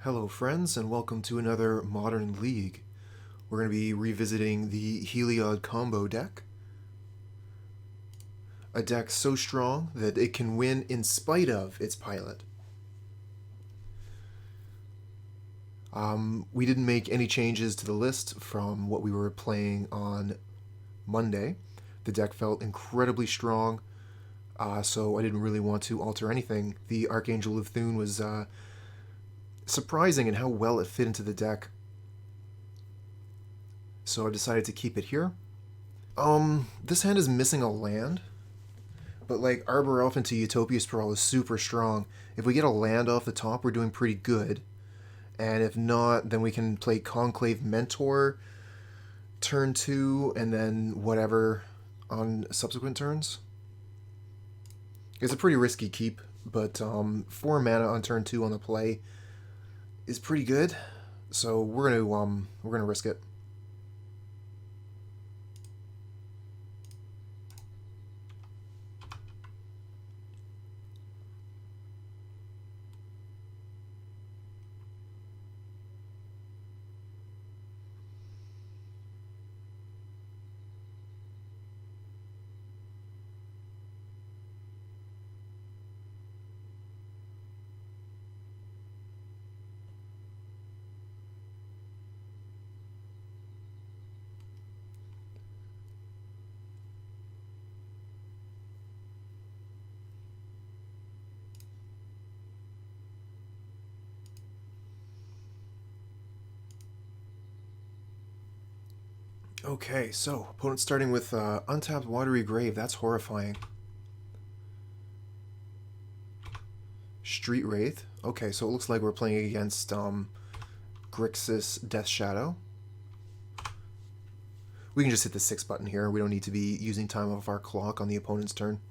Hello friends, and welcome to another Modern League. We're going to be revisiting the Heliod combo deck. A deck so strong that it can win in spite of its pilot. We didn't make any changes to the list from what we were playing on Monday. The deck felt incredibly strong, so I didn't really want to alter anything. The Archangel of Thune was surprising in how well it fit into the deck. So I decided to keep it here. This hand is missing a land, but like Arbor Elf into Utopia Sprawl is super strong. If we get a land off the top, we're doing pretty good. And if not, then we can play Conclave Mentor turn 2 and then whatever on subsequent turns. It's a pretty risky keep, but 4 mana on turn 2 on the play is pretty good. So we're gonna risk it. Okay, so opponent starting with untapped Watery Grave. That's horrifying. Street Wraith. Okay, so it looks like we're playing against Grixis Death Shadow. We can just hit the 6 button here. We don't need to be using time off our clock on the opponent's turn.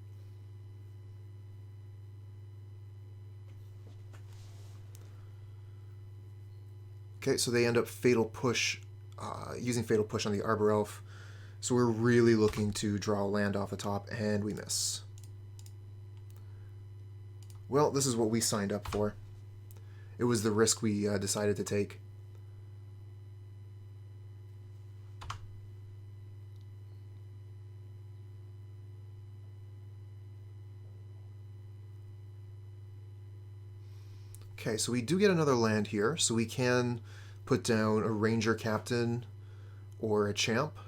Okay, so they end up Fatal Push, using Fatal Push on the Arbor Elf. So we're really looking to draw a land off the top, and we miss. Well, this is what we signed up for. It was the risk we decided to take. Okay, so we do get another land here, so we can put down a Ranger-Captain or a Champ.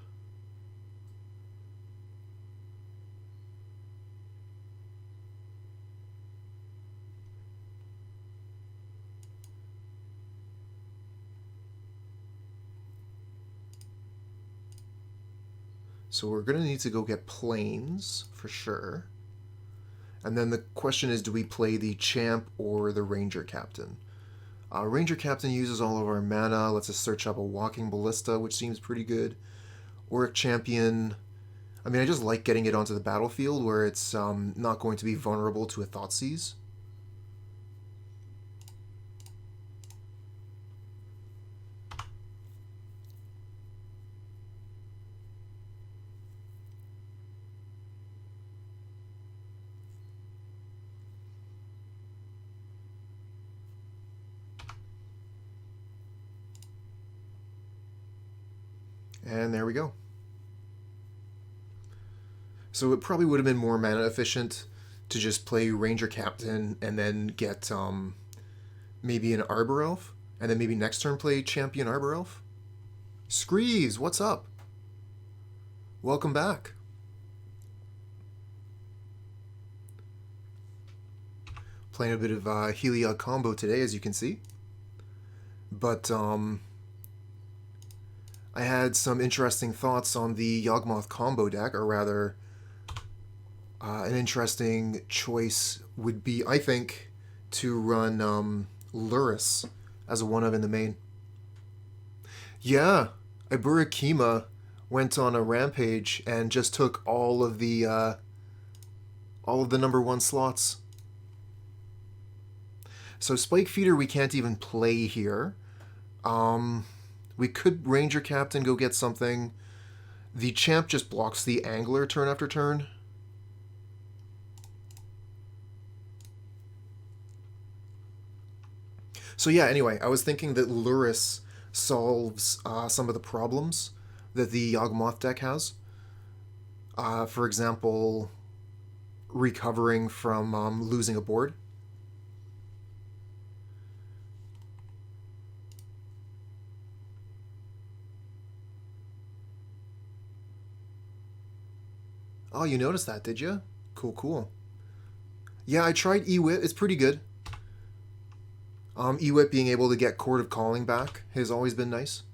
So we're going to need to go get planes, for sure. And then the question is, do we play the Champ or the Ranger-Captain? Ranger-Captain uses all of our mana, lets us search up a Walking Ballista, which seems pretty good. Auriok Champion, I mean, I just like getting it onto the battlefield where it's not going to be vulnerable to a Thoughtseize. And there we go. So it probably would have been more mana efficient to just play Ranger-Captain and then get maybe an Arbor Elf, and then maybe next turn play Champion Arbor Elf. Screeves, what's up? Welcome back. Playing a bit of Heliod combo today, as you can see. But I had some interesting thoughts on the Yawgmoth combo deck, or rather, an interesting choice would be, I think, to run Luris as a one-of in the main. Yeah, Iburakima went on a rampage and just took all of the number 1 slots. So Spike Feeder we can't even play here. We could Ranger-Captain, go get something. The Champ just blocks the Angler turn after turn. So yeah, anyway, I was thinking that Luris solves some of the problems that the Yawgmoth deck has. For example, recovering from losing a board. Oh, you noticed that, did you? Cool, cool. Yeah, I tried Ewit. It's pretty good. Ewit being able to get Court of Calling back has always been nice.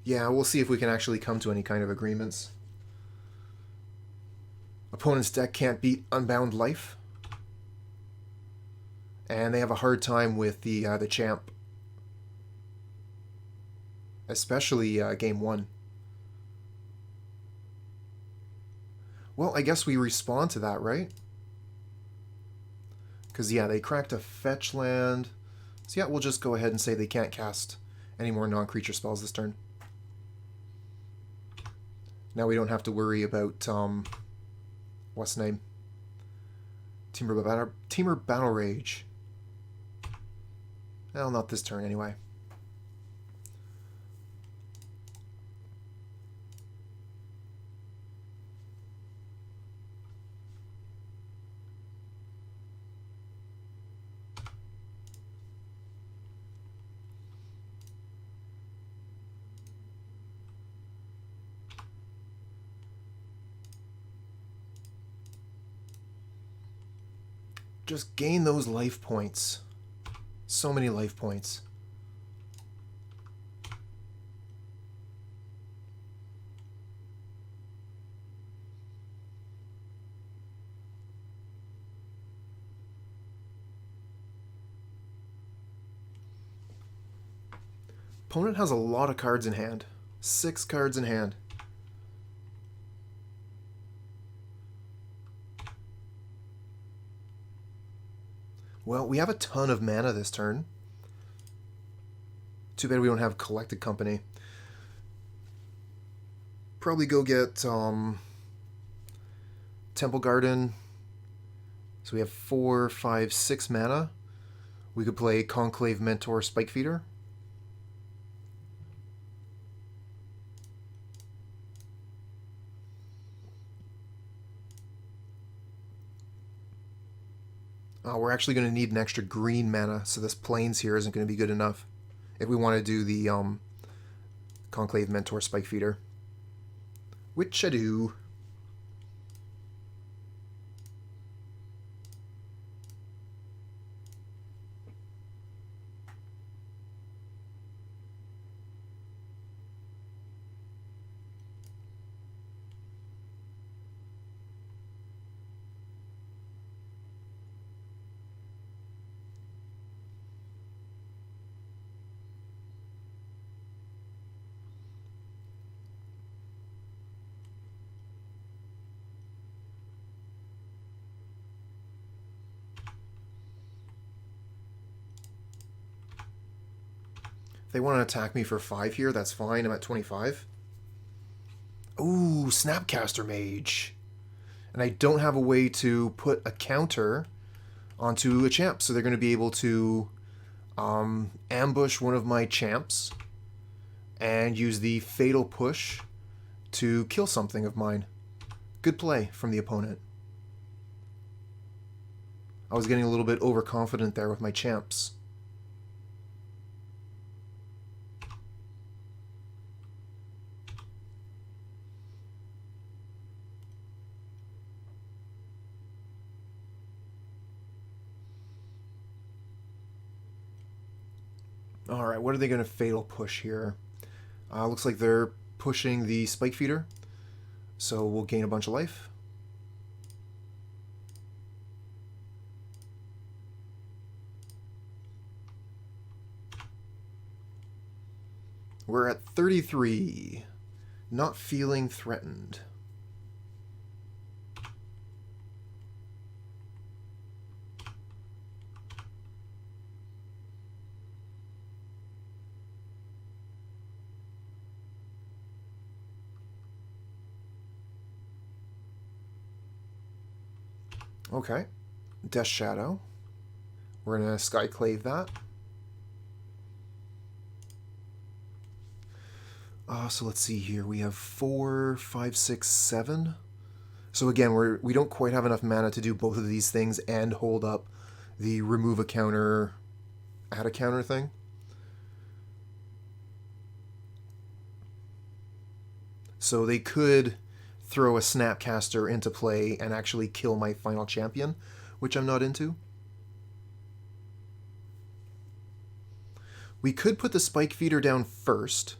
Yeah, we'll see if we can actually come to any kind of agreements. Opponent's deck can't beat Unbound Life. And they have a hard time with the champ. Especially game 1. Well, I guess we respond to that, right? Because, yeah, they cracked a fetch land. So, yeah, we'll just go ahead and say they can't cast any more non-creature spells this turn. Now we don't have to worry about, what's the name? Temur Battle Rage. Well, not this turn, anyway. Just gain those life points. So many life points. Opponent has a lot of cards in hand. 6 cards in hand. Well, we have a ton of mana this turn. Too bad we don't have Collected Company. Probably go get Temple Garden. So we have 4, 5, 6 mana. We could play Conclave Mentor Spike Feeder. We're actually going to need an extra green mana, so this Plains here isn't going to be good enough if we want to do the Conclave Mentor Spike Feeder. Which I do. They want to attack me for 5 here, that's fine. I'm at 25. Ooh, Snapcaster Mage. And I don't have a way to put a counter onto a champ, so they're going to be able to ambush one of my champs and use the Fatal Push to kill something of mine. Good play from the opponent. I was getting a little bit overconfident there with my champs. Alright, what are they going to Fatal Push here? Looks like they're pushing the Spike Feeder, so we'll gain a bunch of life. We're at 33. Not feeling threatened. Okay. Death Shadow. We're going to Skyclave that. So let's see here. We have 4, 5, 6, 7. So again, we don't quite have enough mana to do both of these things and hold up the remove a counter, add a counter thing. So they could throw a Snapcaster into play and actually kill my final champion, which I'm not into. We could put the Spike Feeder down first,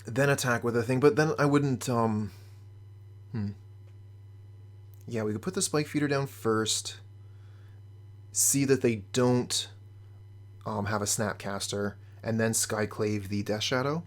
then attack with a thing, but then I wouldn't, Yeah, we could put the Spike Feeder down first, see that they don't have a Snapcaster, and then Skyclave the Death Shadow.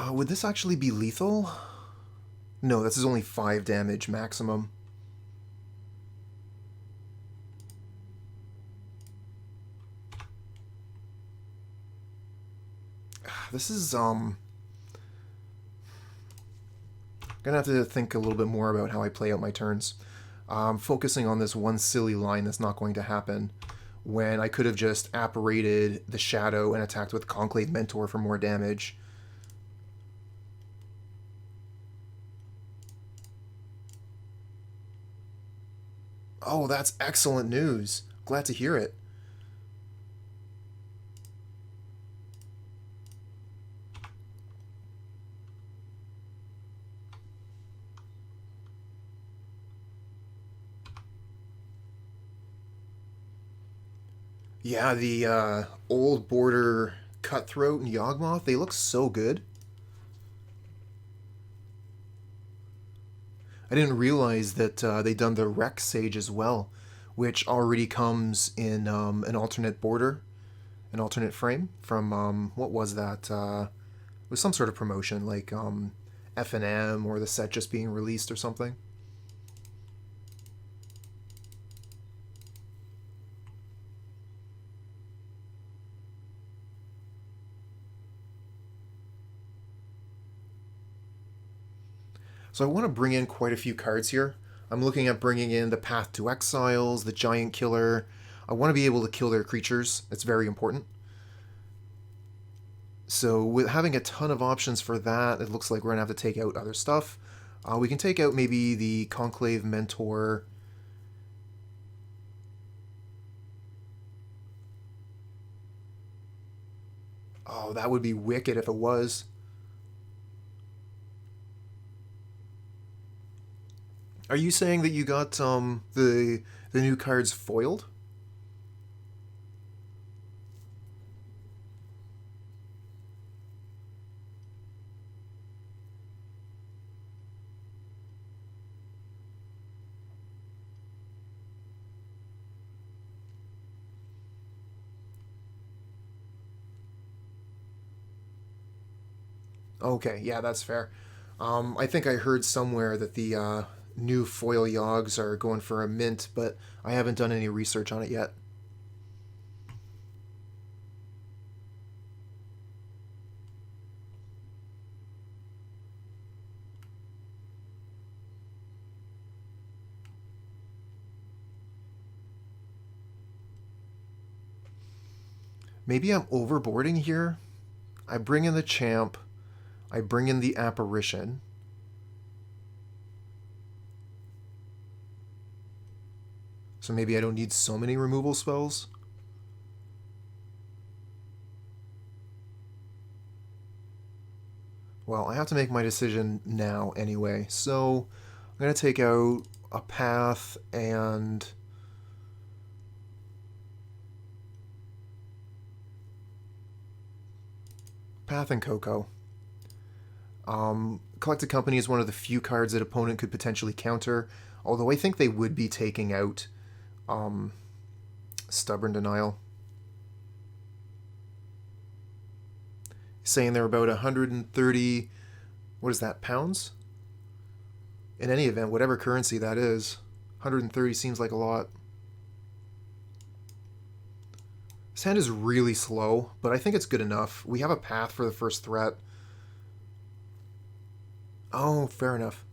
Would this actually be lethal? No, this is only 5 damage maximum. This is, gonna have to think a little bit more about how I play out my turns. Focusing on this one silly line that's not going to happen when I could have just apparated the Shadow and attacked with Conclave Mentor for more damage. Oh, that's excellent news. Glad to hear it. Yeah, the old border Cutthroat and Yawgmoth, they look so good. I didn't realize that they'd done the Rex Sage as well, which already comes in an alternate border, an alternate frame from, what was that? It was some sort of promotion, like F&M or the set just being released or something. So I want to bring in quite a few cards here. I'm looking at bringing in the Path to Exiles, the Giant Killer. I want to be able to kill their creatures. It's very important. So with having a ton of options for that, it looks like we're going to have to take out other stuff. We can take out maybe the Conclave Mentor. Oh, that would be wicked if it was. Are you saying that you got the new cards foiled? Okay, yeah, that's fair. I think I heard somewhere that the new foil Yogs are going for a mint, but I haven't done any research on it yet. Maybe I'm overboarding here. I bring in the Champ. I bring in the Apparition. So maybe I don't need so many removal spells. Well, I have to make my decision now anyway. So I'm going to take out a Path and... Path and Coco. Collected Company is one of the few cards that opponent could potentially counter, although I think they would be taking out Stubborn Denial. saying they're about 130, what is that, pounds? In any event, whatever currency that is, 130 seems like a lot. This hand is really slow, but I think it's good enough. We have a path for the first threat. Oh, fair enough.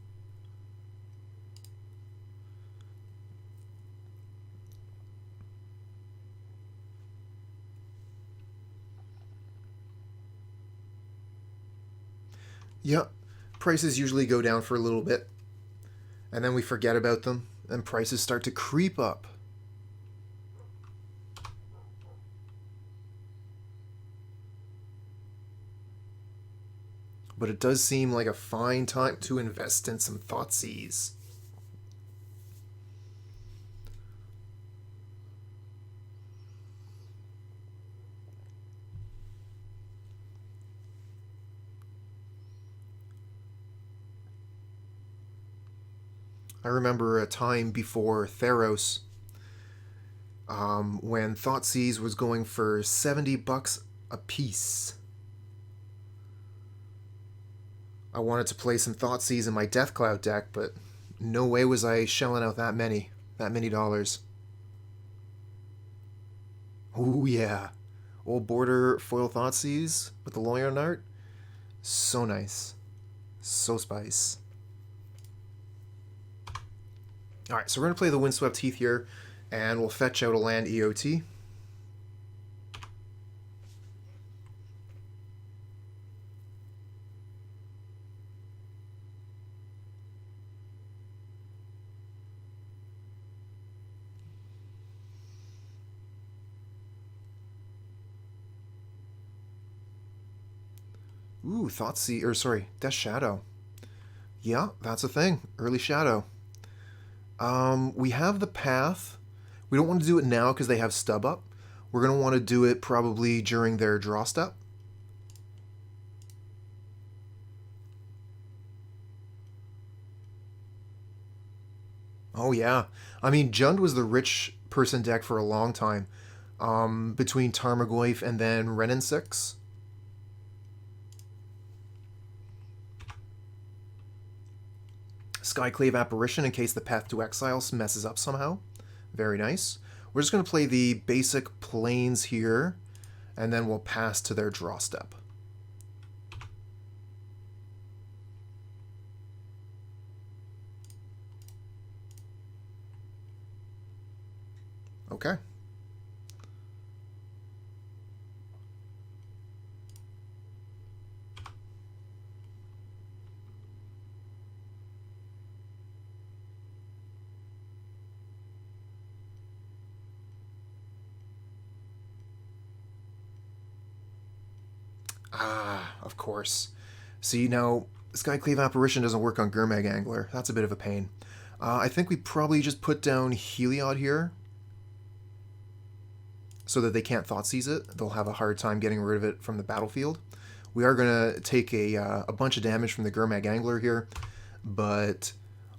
Yep, prices usually go down for a little bit, and then we forget about them, and prices start to creep up. But it does seem like a fine time to invest in some Thoughtseize. I remember a time before Theros when Thoughtseize was going for $70 a piece. I wanted to play some Thoughtseize in my Deathcloud deck, but no way was I shelling out that many dollars. Ooh yeah, old border foil Thoughtseize with the Loyon art, so nice, so spice. Alright, so we're going to play the Windswept Heath here, and we'll fetch out a land EOT. Ooh, Thoughtseize, or sorry, Death Shadow. Yeah, that's a thing, early Shadow. We have the path. We don't want to do it now because they have stub up. We're going to want to do it probably during their draw step. Oh yeah. I mean, Jund was the rich person deck for a long time. Between Tarmogoyf and then Renin 6. Skyclave Apparition in case the Path to Exile messes up somehow. Very nice. We're just going to play the basic plains here, and then we'll pass to their draw step. Okay. Ah, of course. See, now, Skyclave Apparition doesn't work on Gurmag Angler. That's a bit of a pain. I think we probably just put down Heliod here so that they can't Thoughtseize it. They'll have a hard time getting rid of it from the battlefield. We are going to take a bunch of damage from the Gurmag Angler here, but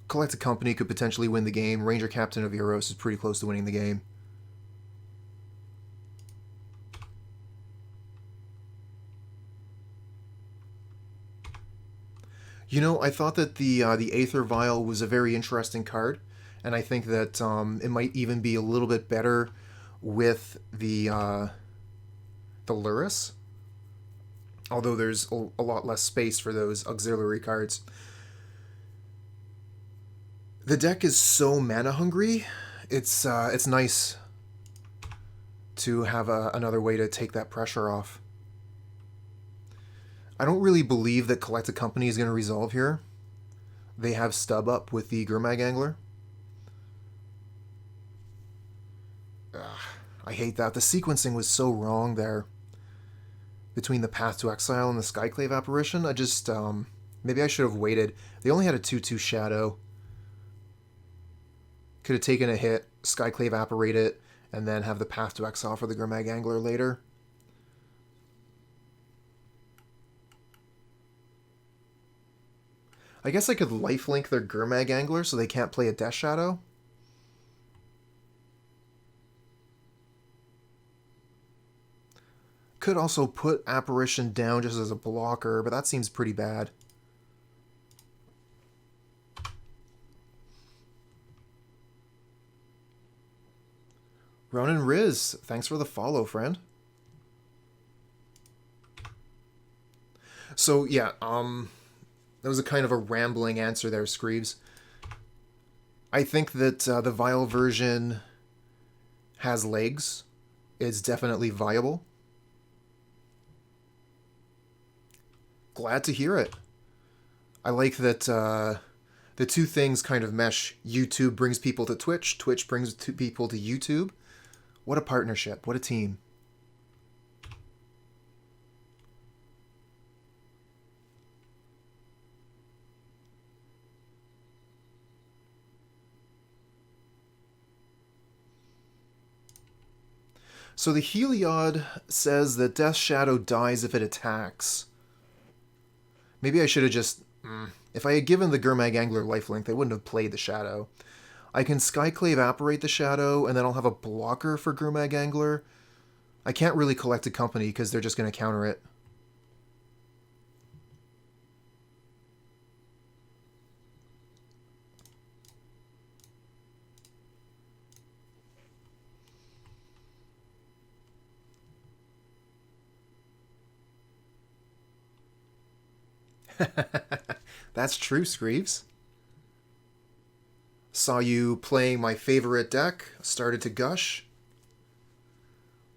Collected Company could potentially win the game. Ranger-Captain of Eos is pretty close to winning the game. You know, I thought that the Aether Vial was a very interesting card, and I think that it might even be a little bit better with the Lurrus, although there's a lot less space for those auxiliary cards. The deck is so mana hungry. It's nice to have another way to take that pressure off. I don't really believe that Collected Company is going to resolve here. They have stub up with the Gurmag Angler. Ugh, I hate that. The sequencing was so wrong there. Between the Path to Exile and the Skyclave Apparition, I just, maybe I should have waited. They only had a 2/2 Shadow. Could have taken a hit, Skyclave Apparate it, and then have the Path to Exile for the Gurmag Angler later. I guess I could lifelink their Gurmag Angler so they can't play a Death Shadow. Could also put Apparition down just as a blocker, but that seems pretty bad. Ronan Riz, thanks for the follow, friend. So, yeah, that was a kind of a rambling answer there, Screeves. I think that the Vial version has legs. It's definitely viable. Glad to hear it. I like that the two things kind of mesh. YouTube brings people to Twitch. Twitch brings people to YouTube. What a partnership. What a team. So the Heliod says that Death Shadow dies if it attacks. Maybe I should have just... If I had given the Gurmag Angler lifelink, they wouldn't have played the Shadow. I can Skyclave Apparate the Shadow, and then I'll have a blocker for Gurmag Angler. I can't really collect a company because they're just going to counter it. That's true, Screeves. Saw you playing my favorite deck, started to gush.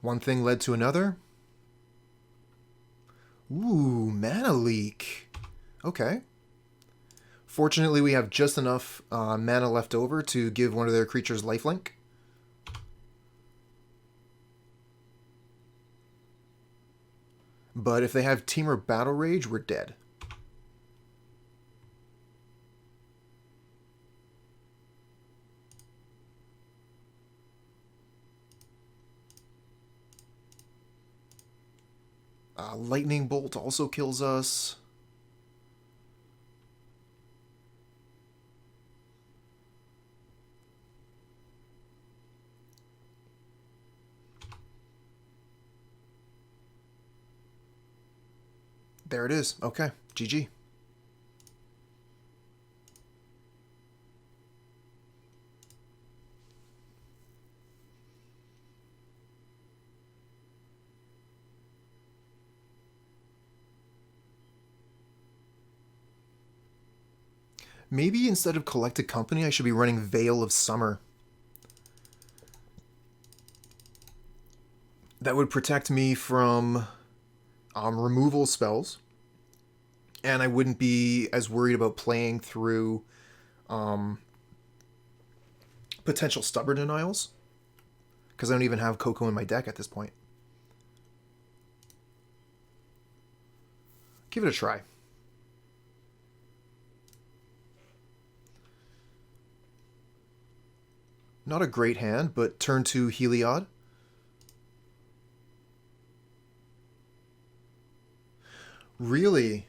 One thing led to another. Ooh, mana leak. Okay. Fortunately, we have just enough mana left over to give one of their creatures lifelink. But if they have Temur Battle Rage, we're dead. Lightning Bolt also kills us. There it is. Okay, GG. Maybe instead of Collect a Company, I should be running Veil of Summer. That would protect me from removal spells. And I wouldn't be as worried about playing through potential Stubborn Denials. Because I don't even have Coco in my deck at this point. Give it a try. Not a great hand, but turn 2 Heliod. Really?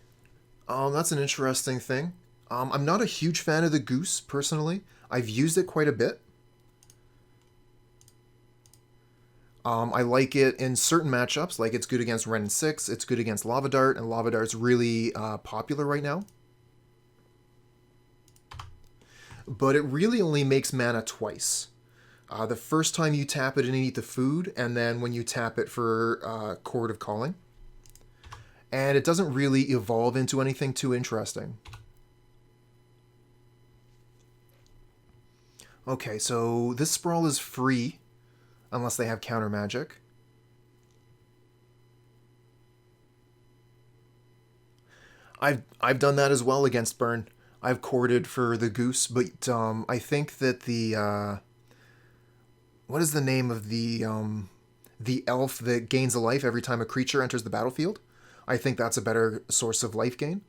That's an interesting thing. I'm not a huge fan of the Goose, personally. I've used it quite a bit. I like it in certain matchups, like it's good against Ren and 6, it's good against Lava Dart, and Lava Dart's really popular right now. But it really only makes mana twice. The first time you tap it and eat the food, and then when you tap it for Chord of Calling. And it doesn't really evolve into anything too interesting. Okay, so this Sprawl is free, unless they have counter magic. I've done that as well against Burn. I've corded for the Goose, but I think that the what is the name of the elf that gains a life every time a creature enters the battlefield? I think that's a better source of life gain.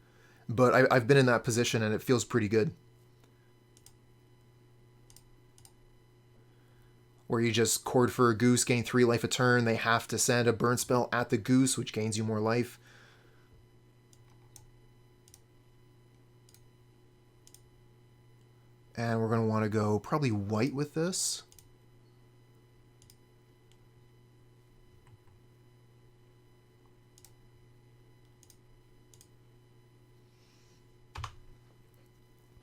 But I've been in that position and it feels pretty good. Where you just cord for a Goose, gain 3 life a turn. They have to send a burn spell at the Goose, which gains you more life. And we're going to want to go probably white with this.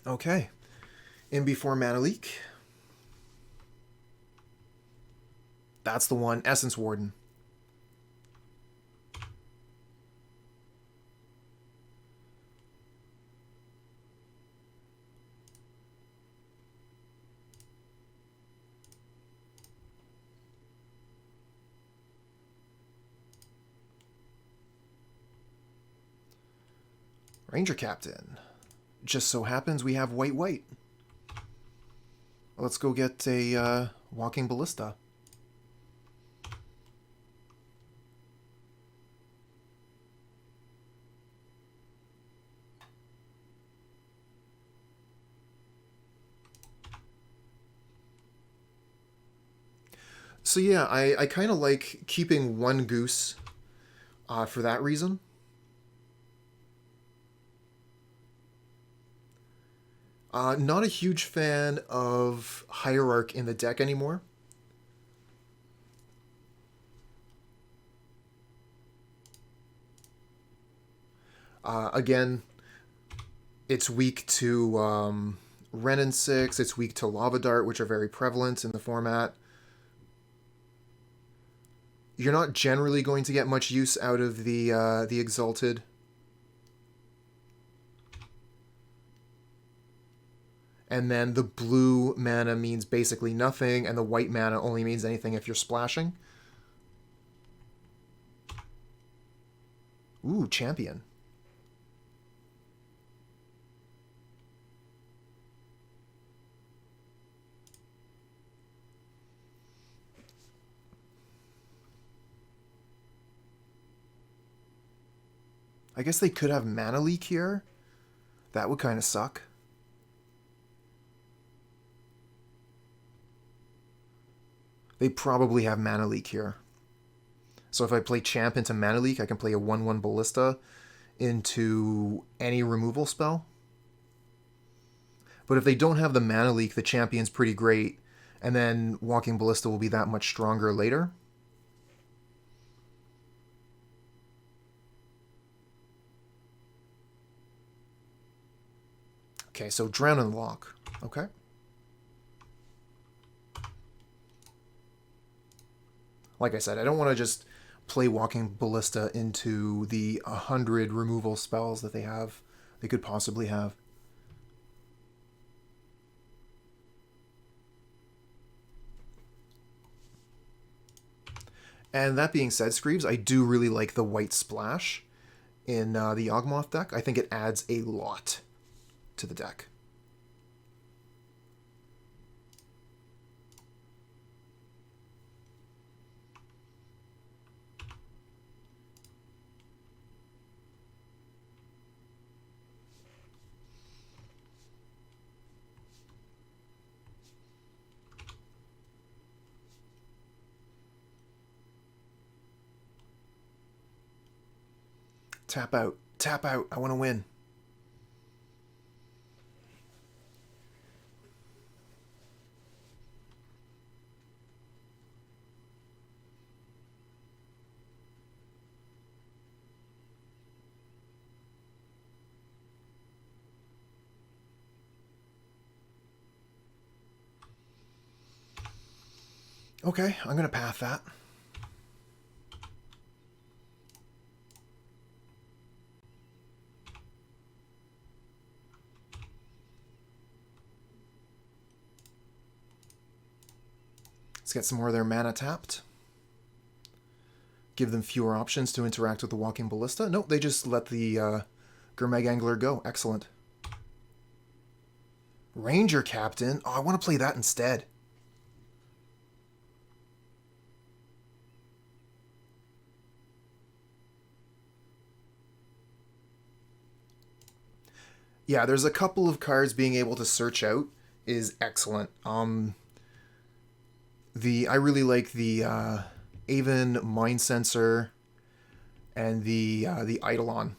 Okay. In before Mana Leak. That's the one. Essence Warden. Ranger-Captain. Just so happens we have white. Let's go get a Walking Ballista. So yeah, I kind of like keeping one goose for that reason. Not a huge fan of Hierarch in the deck anymore. Again, it's weak to Ren and 6, it's weak to Lava Dart, which are very prevalent in the format. You're not generally going to get much use out of the Exalted. And then the blue mana means basically nothing, and the white mana only means anything if you're splashing. Ooh, Champion. I guess they could have Mana Leak here. That would kind of suck. They probably have Mana Leak here. So if I play Champ into Mana Leak, I can play a 1/1 Ballista into any removal spell. But if they don't have the Mana Leak, the Champion's pretty great, and then Walking Ballista will be that much stronger later. Okay, so Drown and Lock. Okay. Like I said, I don't want to just play Walking Ballista into the 100 removal spells that they could possibly have. And that being said, Screeves, I do really like the white splash in the Yawgmoth deck. I think it adds a lot to the deck. Tap out. Tap out. I want to win. Okay, I'm going to path that. Let's get some more of their mana tapped. Give them fewer options to interact with the Walking Ballista. Nope, they just let the Gurmag Angler go. Excellent. Ranger-Captain? Oh, I want to play that instead. Yeah, there's a couple of cards being able to search out is excellent. I really like the Aven Mind Sensor and the Eidolon.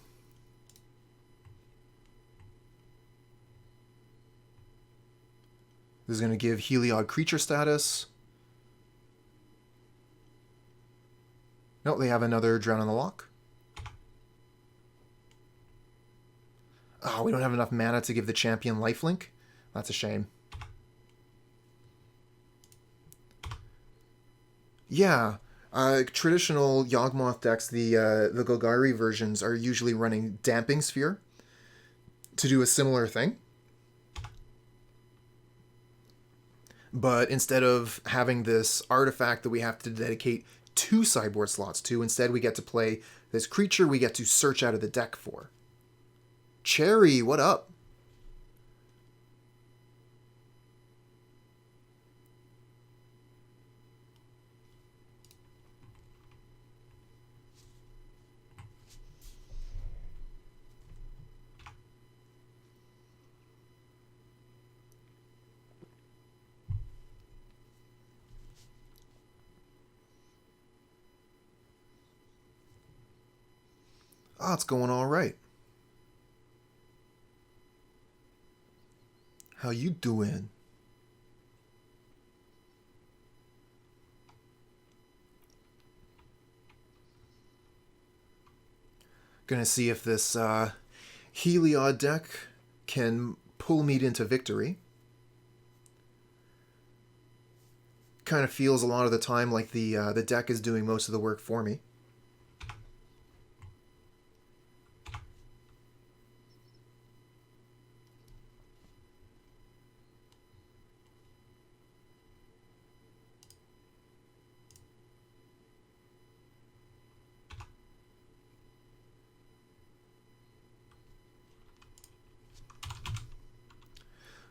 This is going to give Heliod creature status. No, they have another Drown on the Lock. Oh, we don't have enough mana to give the champion lifelink. That's a shame. Yeah, traditional Yawgmoth decks, the Golgari versions, are usually running Damping Sphere to do a similar thing. But instead of having this artifact that we have to dedicate 2 sideboard slots to, instead we get to play this creature we get to search out of the deck for. Cherry, what up? Oh, it's going all right. How you doing? Gonna see if this Heliod deck can pull me into victory. Kind of feels a lot of the time like the deck is doing most of the work for me.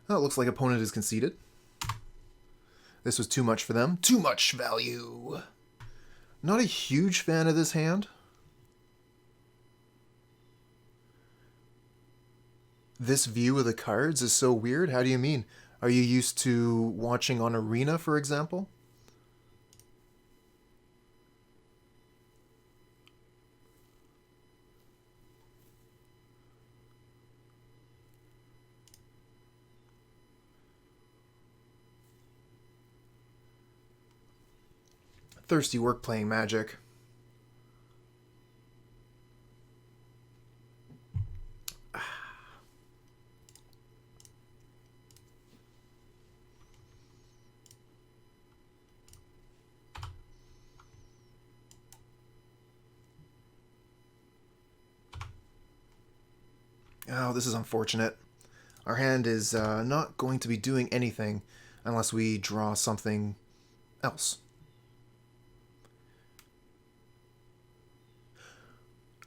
Oh, it looks like opponent is conceded. This was too much for them. Too much value. Not a huge fan of this hand. This view of the cards is so weird. How do you mean? Are you used to watching on Arena, for example? Thirsty work playing Magic. Oh, this is unfortunate. Our hand is not going to be doing anything unless we draw something else.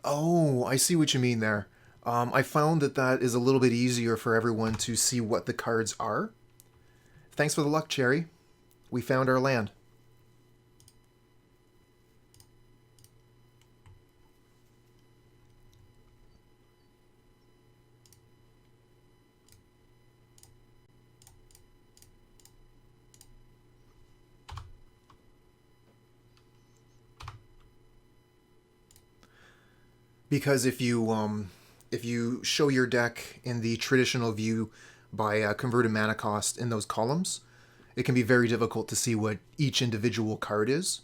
Oh, I see what you mean there. I found that is a little bit easier for everyone to see what the cards are. Thanks for the luck, Cherry. We found our land. Because if you show your deck in the traditional view by converted mana cost in those columns, it can be very difficult to see what each individual card is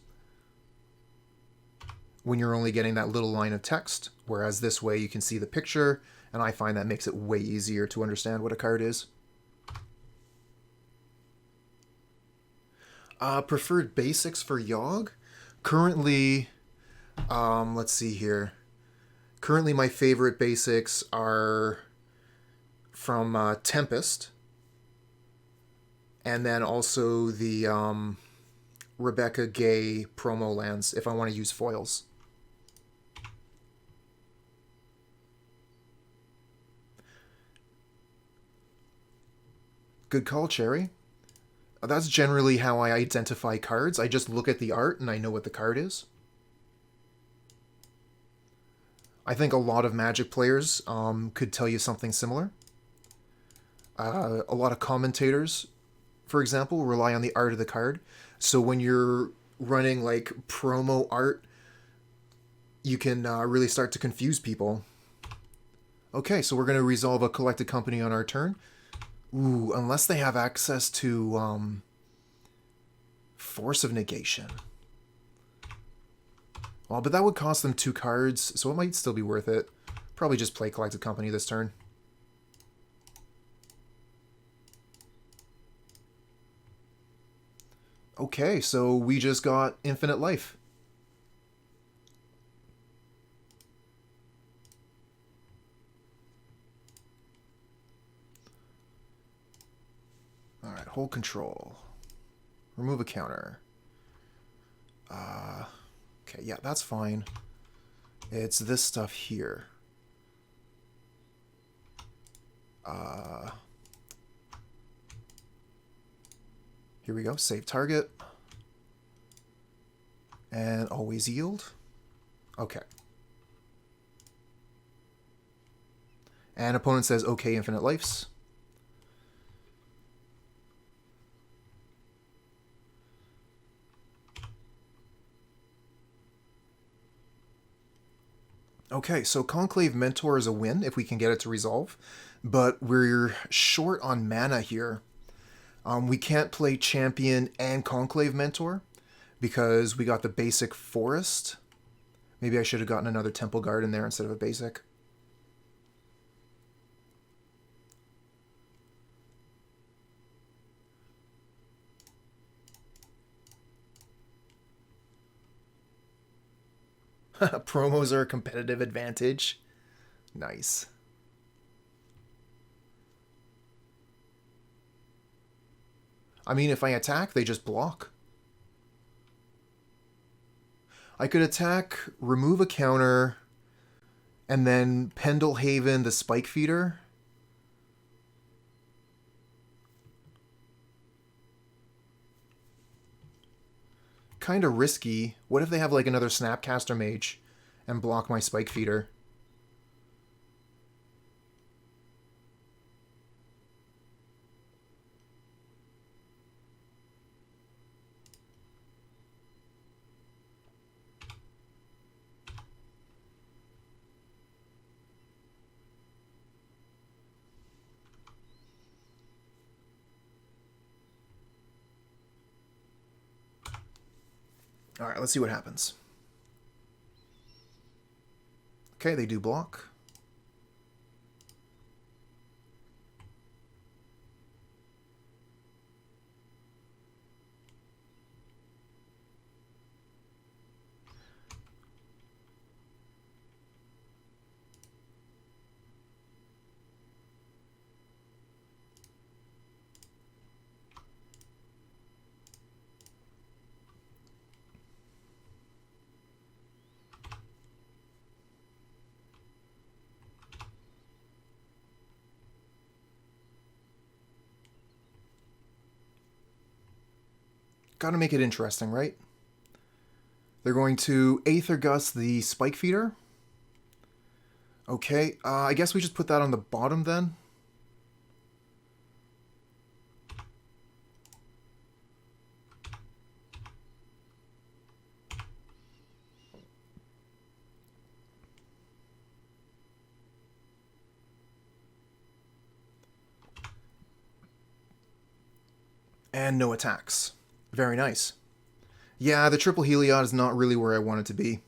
when you're only getting that little line of text, whereas this way you can see the picture, and I find that makes it way easier to understand what a card is. Preferred basics for Yogg? Currently, let's see here. Currently, my favorite basics are from Tempest, and then also the Rebecca Gay promo lands if I want to use foils. Good call, Cherry. That's generally how I identify cards. I just look at the art and I know what the card is. I think a lot of Magic players could tell you something similar. A lot of commentators, for example, rely on the art of the card. So when you're running like promo art, you can really start to confuse people. Okay, so we're going to resolve a collected company on our turn. Ooh, unless they have access to Force of Negation. Well, but that would cost them 2 cards, so it might still be worth it. Probably just play Collected Company this turn. Okay, so we just got infinite life. Alright, hold control. Remove a counter. Okay, yeah, that's fine. It's this stuff here. Here we go, save target. And always yield. Okay. And opponent says, okay, infinite lives. Okay, so Conclave Mentor is a win if we can get it to resolve, but we're short on mana here. We can't play Champion and Conclave Mentor because we got the basic Forest. Maybe I should have gotten another Temple Guard in there instead of a basic. Promos are a competitive advantage. Nice. I mean, if I attack, they just block. I could attack, remove a counter, and then Pendelhaven the Spike Feeder. Kind of risky. What if they have like another Snapcaster Mage and block my Spike Feeder? All right, let's see what happens. Okay, they do block. Gotta make it interesting, right? They're going to Aether Gust the Spike Feeder. Okay, I guess we just put that on the bottom then. And no attacks. Very nice. Yeah, the triple Heliod is not really where I want it to be.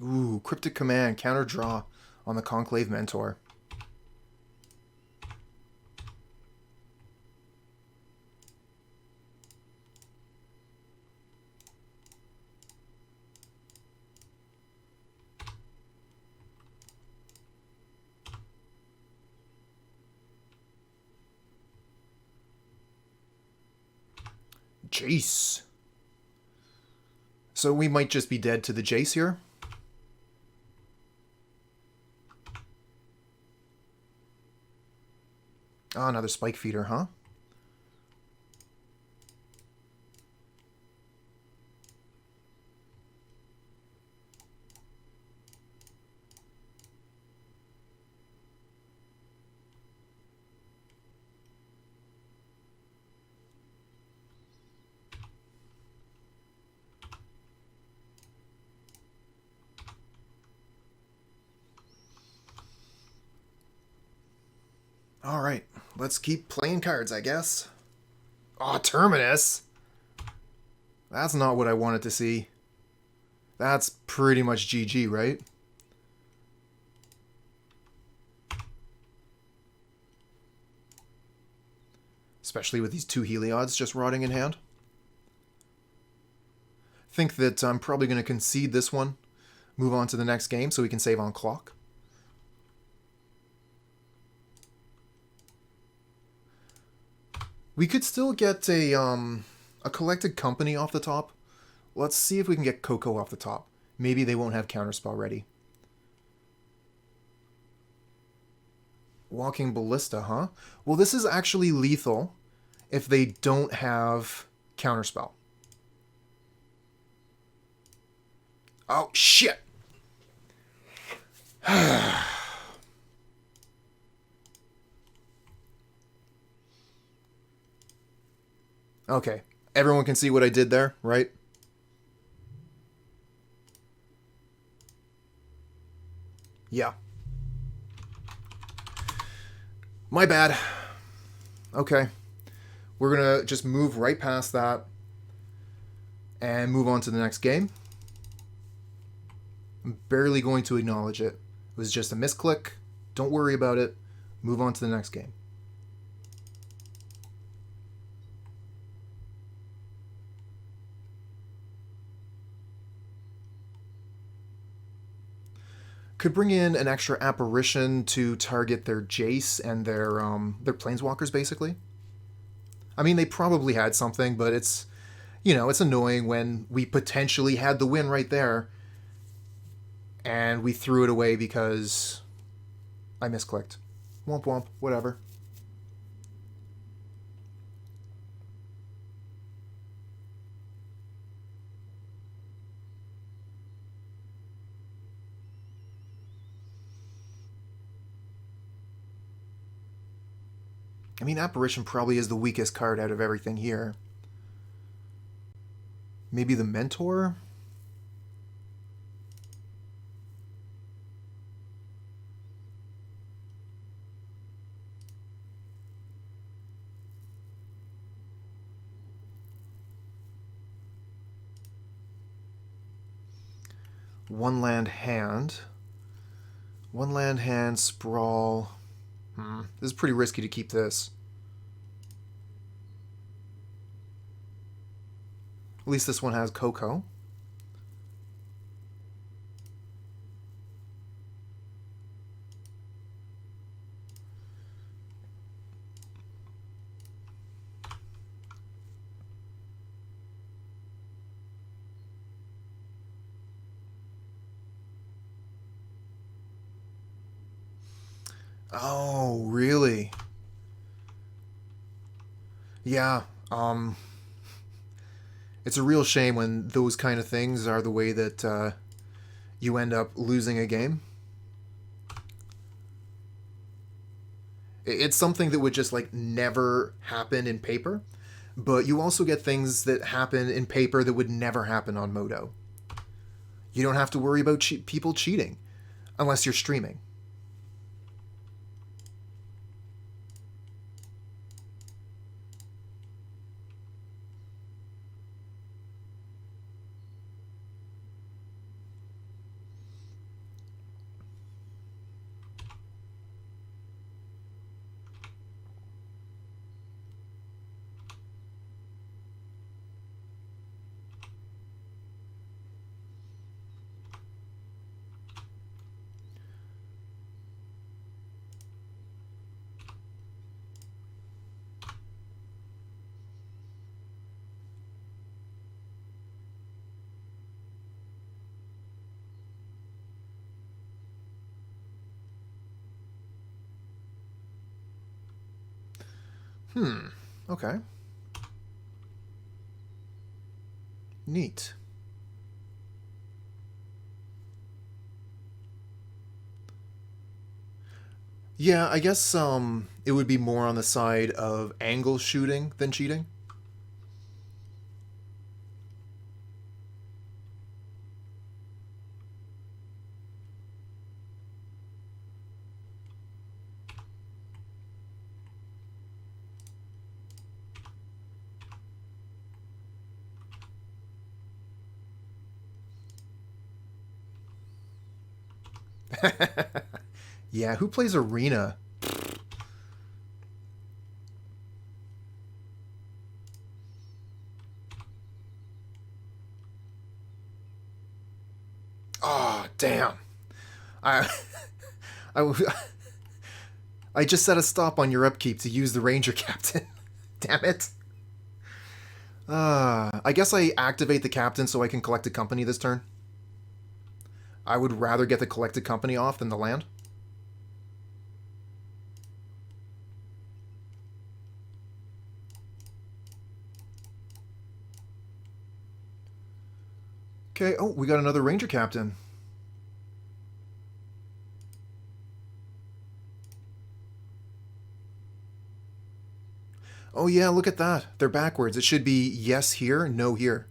Ooh, Cryptic Command, counter draw on the Conclave Mentor. Jace. So we might just be dead to the Jace here. Ah, another Spike Feeder, huh? Alright, let's keep playing cards, I guess. Oh, Terminus! That's not what I wanted to see. That's pretty much GG, right? Especially with these 2 Heliods just rotting in hand. Think that I'm probably going to concede this one. Move on to the next game so we can save on clock. We could still get a collected company off the top. Let's see if we can get Coco off the top. Maybe they won't have Counterspell ready. Walking Ballista, huh? Well, this is actually lethal if they don't have Counterspell. Oh, shit! Okay. Everyone can see what I did there, right? Yeah. My bad. Okay. We're going to just move right past that and move on to the next game. I'm barely going to acknowledge it. It was just a misclick. Don't worry about it. Move on to the next game. Could bring in an extra apparition to target their Jace and their planeswalkers, basically. I mean, they probably had something, but it's, you know, it's annoying when we potentially had the win right there and we threw it away because I misclicked. Womp womp, whatever. I mean, Apparition probably is the weakest card out of everything here. Maybe the Mentor? One land hand. One land hand, Sprawl. This is pretty risky to keep this. At least this one has Coco. Oh, really? Yeah, it's a real shame when those kind of things are the way that you end up losing a game. It's something that would just, like, never happen in paper, but you also get things that happen in paper that would never happen on Modo. You don't have to worry about people cheating, unless you're streaming. Okay. Neat. Yeah, I guess it would be more on the side of angle shooting than cheating. Yeah, who plays Arena? Oh, damn. I, I, I just set a stop on your upkeep to use the Ranger-Captain. Damn it. I guess I activate the Captain so I can collect a company this turn. I would rather get the collected company off than the land. Okay, oh, we got another Ranger Captain. Oh yeah, look at that. They're backwards. It should be yes here, no here.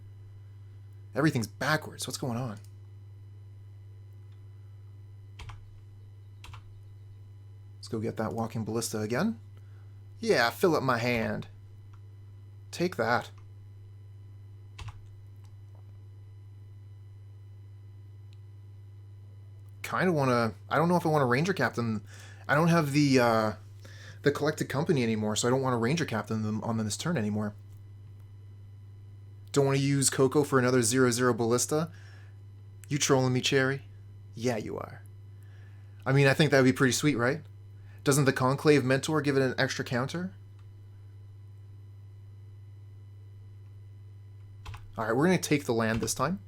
Everything's backwards. What's going on? Let's go get that Walking Ballista again. Yeah, fill up my hand. Take that. Kind of want to... I don't know if I want a Ranger Captain. I don't have the collected company anymore, so I don't want to Ranger Captain them on this turn anymore. Don't want to use Coco for another 0/0 Ballista? You trolling me, Cherry? Yeah, you are. I mean, I think that would be pretty sweet, right? Doesn't the Conclave Mentor give it an extra counter? Alright, we're going to take the land this time.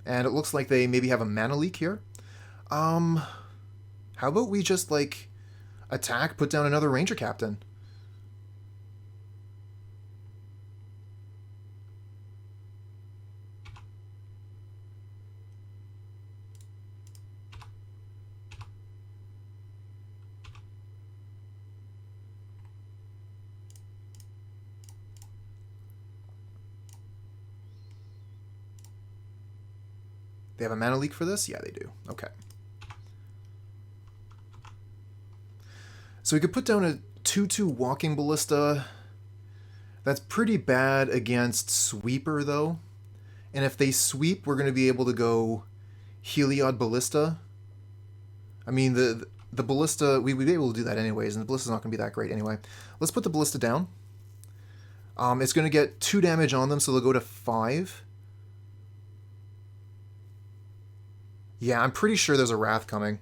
And it looks like they maybe have a mana leak here. How about we just, like, attack, put down another Ranger Captain? They have a mana leak for this? Yeah, they do. Okay. So we could put down a 2/2 Walking Ballista. That's pretty bad against Sweeper, though. And if they sweep, we're going to be able to go Heliod Ballista. I mean, the Ballista, we'd be able to do that anyways, and the Ballista's not going to be that great anyway. Let's put the Ballista down. It's going to get 2 damage on them, so they'll go to 5. Yeah, I'm pretty sure there's a Wrath coming.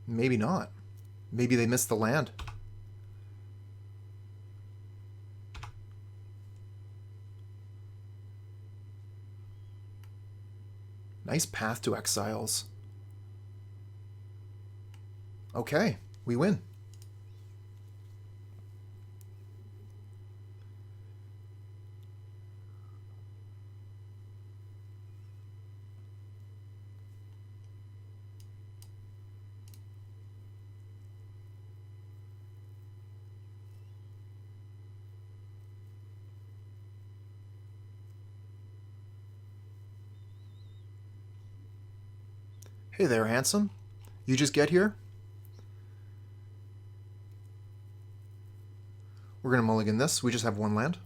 Maybe not. Maybe they missed the land. Nice path to exiles. Okay, we win. Hey there, handsome. You just get here? We're going to mulligan this. We just have 1 land.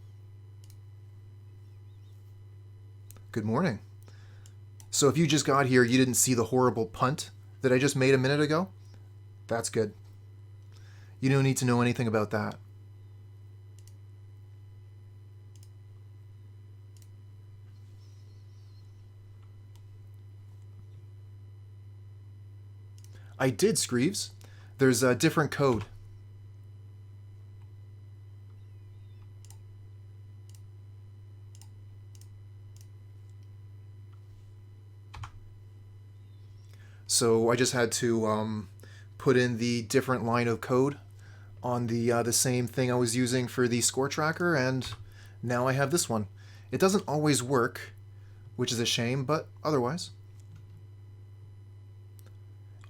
Good morning. So if you just got here, you didn't see the horrible punt that I just made a minute ago? That's good. You don't need to know anything about that. I did, Screeves. There's a different code. So I just had to put in the different line of code on the same thing I was using for the score tracker, and now I have this one. It doesn't always work, which is a shame, but otherwise.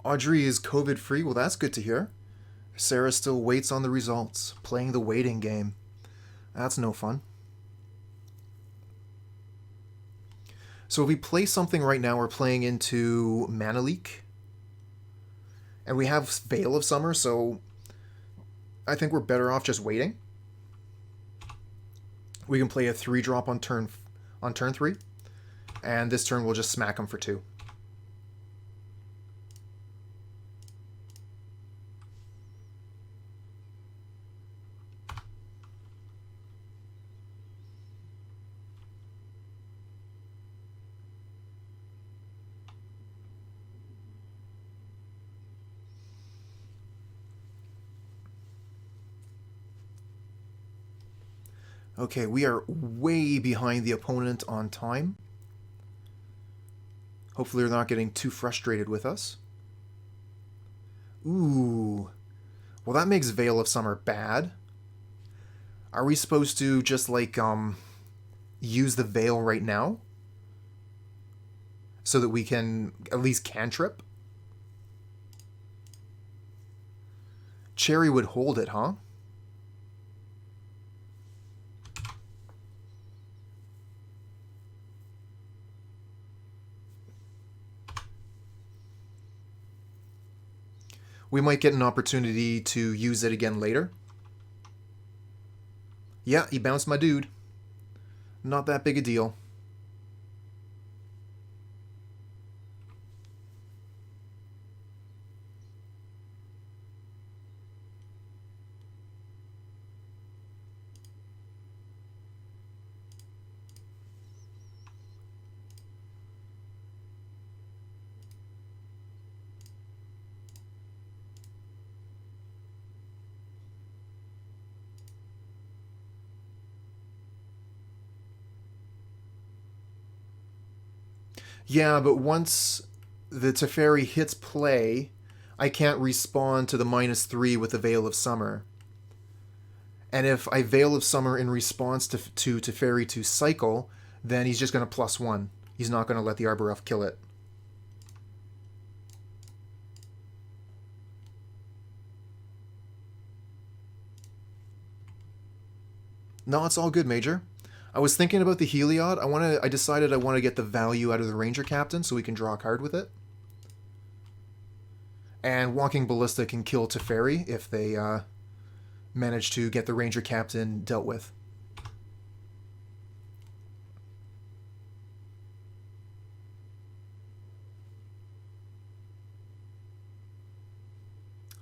Audrey is COVID-free. Well, that's good to hear. Sarah still waits on the results, playing the waiting game. That's no fun. So if we play something right now, we're playing into Mana Leak. And we have Veil of Summer, so I think we're better off just waiting. We can play a 3-drop on turn 3. And this turn we'll just smack them for 2. Okay, we are way behind the opponent on time. Hopefully they're not getting too frustrated with us. Ooh. Well, that makes Veil of Summer bad. Are we supposed to just, like, use the Veil right now? So that we can at least cantrip? Cherry would hold it, huh? We might get an opportunity to use it again later. Yeah, he bounced my dude. Not that big a deal. Yeah, but once the Teferi hits play, I can't respawn to the -3 with the Veil of Summer. And if I Veil of Summer in response to Teferi to cycle, then he's just going to +1. He's not going to let the Arbor Elf kill it. No, it's all good, Major. I was thinking about the Heliod. I decided I want to get the value out of the Ranger-Captain so we can draw a card with it. And Walking Ballista can kill Teferi if they manage to get the Ranger-Captain dealt with.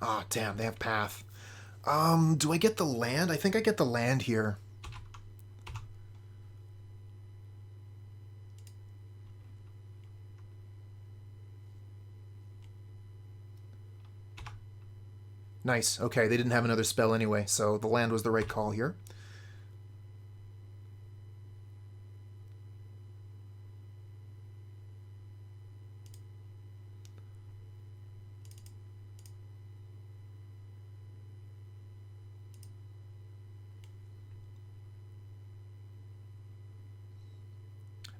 Ah, damn, they have Path. Do I get the land? I think I get the land here. Nice. Okay, they didn't have another spell anyway, so the land was the right call here.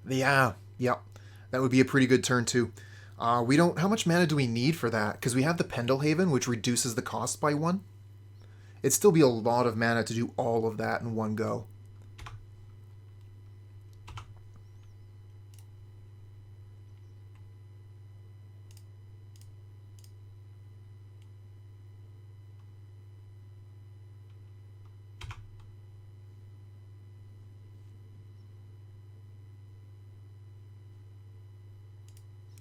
Yeah, that would be a pretty good turn too. We don't. How much mana do we need for that? Because we have the Pendelhaven, which reduces the cost by 1. It'd still be a lot of mana to do all of that in one go.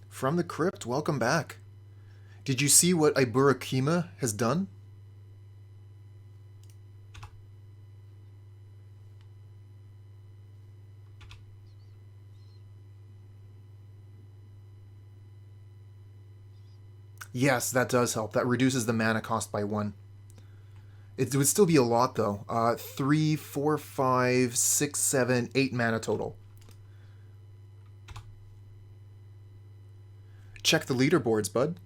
From the Crypt, welcome back. Did you see what Iburakima has done? Yes, that does help. That reduces the mana cost by 1. It would still be a lot, though. 3, 4, 5, 6, 7, 8 mana total. Check the leaderboards, bud.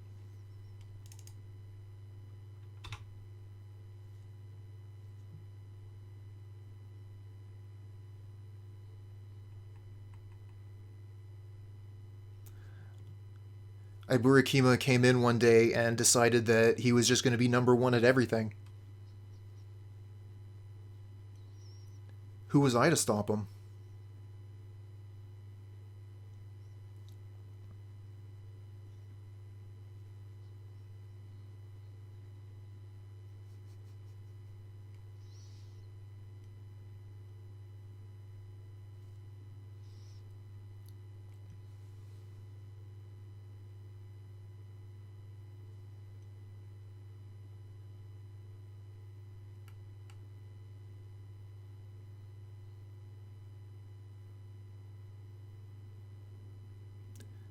Iburakima came in one day and decided that he was just going to be #1 at everything. Who was I to stop him?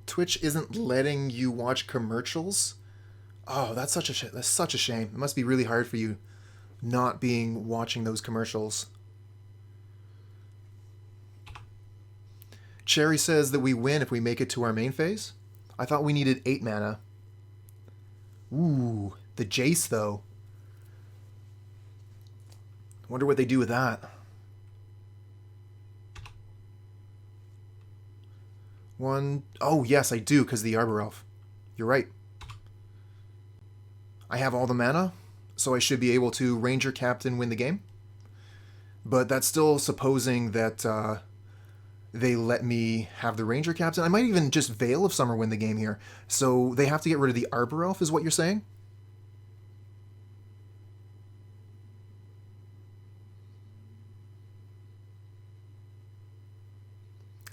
Twitch isn't letting you watch commercials? Oh, that's such a shame. It must be really hard for you not being watching those commercials. Cherry says that we win if we make it to our main phase. I thought we needed 8 mana. Ooh, the Jace though. Wonder what they do with that. Oh yes, I do, because the Arbor Elf. You're right. I have all the mana, so I should be able to Ranger-Captain win the game. But that's still supposing that they let me have the Ranger-Captain. I might even just Veil of Summer win the game here. So they have to get rid of the Arbor Elf, is what you're saying?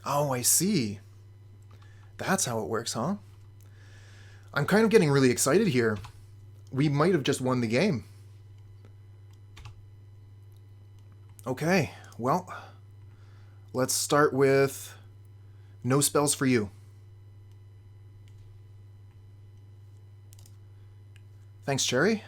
Oh, I see. That's how it works, huh? I'm kind of getting really excited here. We might have just won the game. Okay, well, let's start with no spells for you. Thanks, Cherry.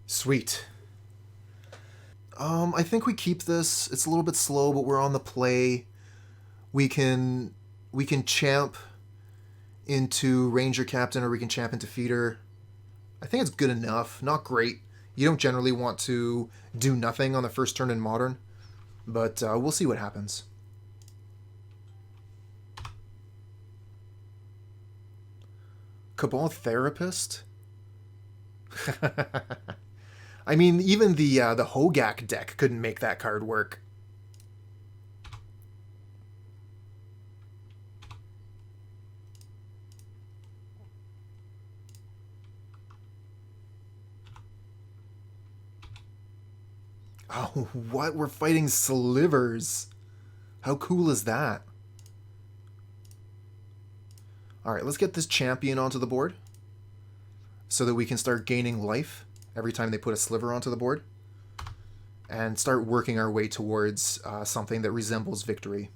Sweet. I think we keep this. It's a little bit slow, but we're on the play. We can champ into Ranger-Captain, or we can champ into Feeder. I think it's good enough. Not great. You don't generally want to do nothing on the first turn in Modern, but we'll see what happens. Cabal Therapist? I mean, even the Hogak deck couldn't make that card work. Oh, what? We're fighting Slivers. How cool is that? Alright, let's get this champion onto the board so that we can start gaining life every time they put a sliver onto the board, and start working our way towards something that resembles victory.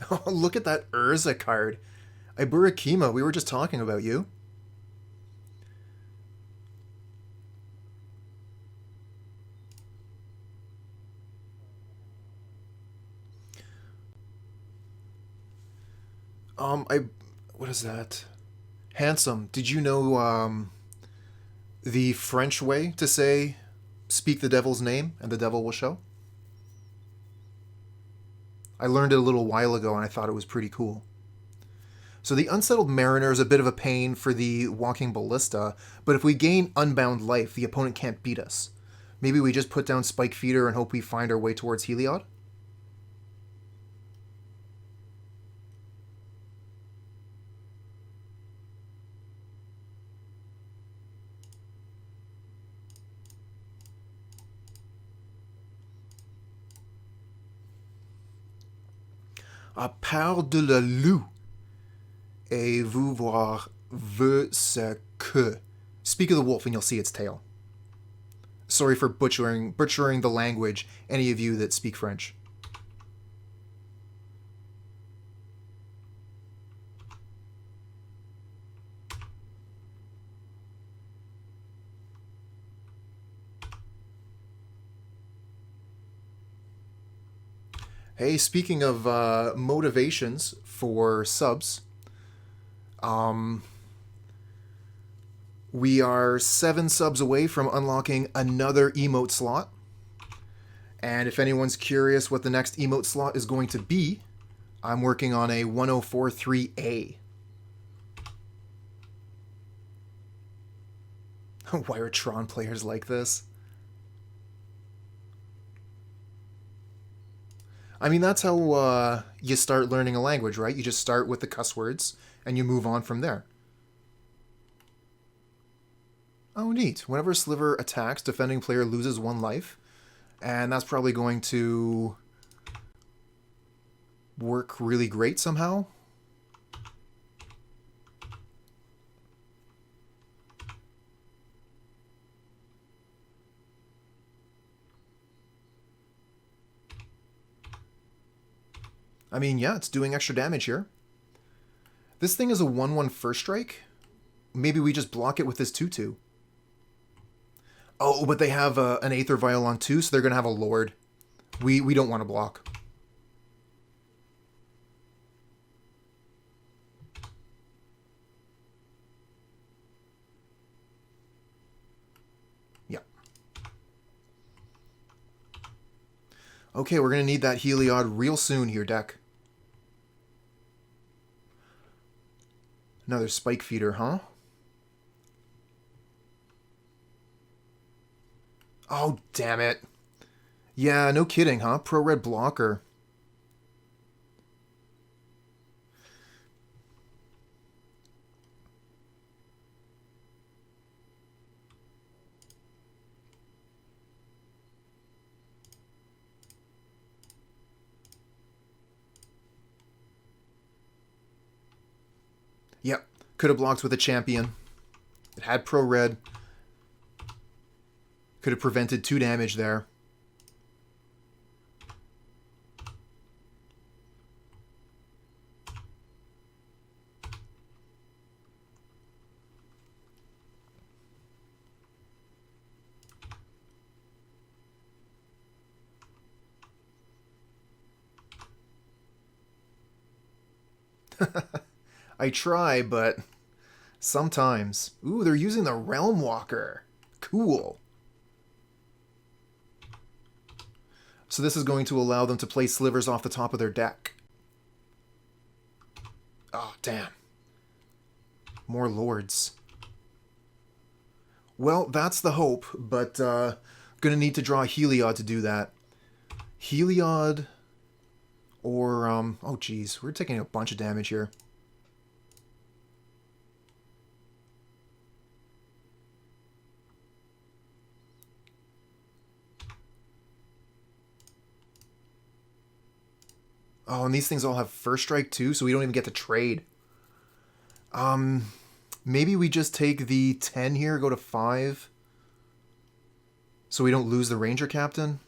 Oh, look at that Urza card. Iburakima, we were just talking about you. What is that? Handsome, did you know, the French way to say, speak the devil's name and the devil will show? I learned it a little while ago and I thought it was pretty cool. So the Unsettled Mariner is a bit of a pain for the Walking Ballista, but if we gain Unbound Life, the opponent can't beat us. Maybe we just put down Spike Feeder and hope we find our way towards Heliod? À part de la loup, et vous voir veut ce que. Speak of the wolf and you'll see its tail. Sorry for butchering the language, any of you that speak French. Hey, speaking of motivations for subs, we are 7 subs away from unlocking another emote slot. And if anyone's curious what the next emote slot is going to be, I'm working on a 1043A. Why are Tron players like this? I mean, that's how you start learning a language, right? You just start with the cuss words, and you move on from there. Oh, neat. Whenever a Sliver attacks, defending player loses 1 life. And that's probably going to work really great somehow. I mean, yeah, it's doing extra damage here. This thing is a 1/1 first strike. Maybe we just block it with this 2/2. Oh, but they have an Aether Vial on 2, so they're going to have a Lord. We don't want to block. Yeah. Okay, we're going to need that Heliod real soon here, deck. Another Spike Feeder, huh? Oh, damn it. Yeah, no kidding, huh? Pro-red blocker. Yep, could have blocked with a champion. It had pro-red. Could have prevented 2 damage there. I try, but sometimes. Ooh, they're using the Realm Walker. Cool. So this is going to allow them to play Slivers off the top of their deck. Oh, damn. More Lords. Well, that's the hope, but gonna need to draw a Heliod to do that. Heliod or, oh geez, we're taking a bunch of damage here. Oh, and these things all have first strike too, so we don't even get to trade. Maybe we just take the 10 here, go to 5. So we don't lose the Ranger-Captain.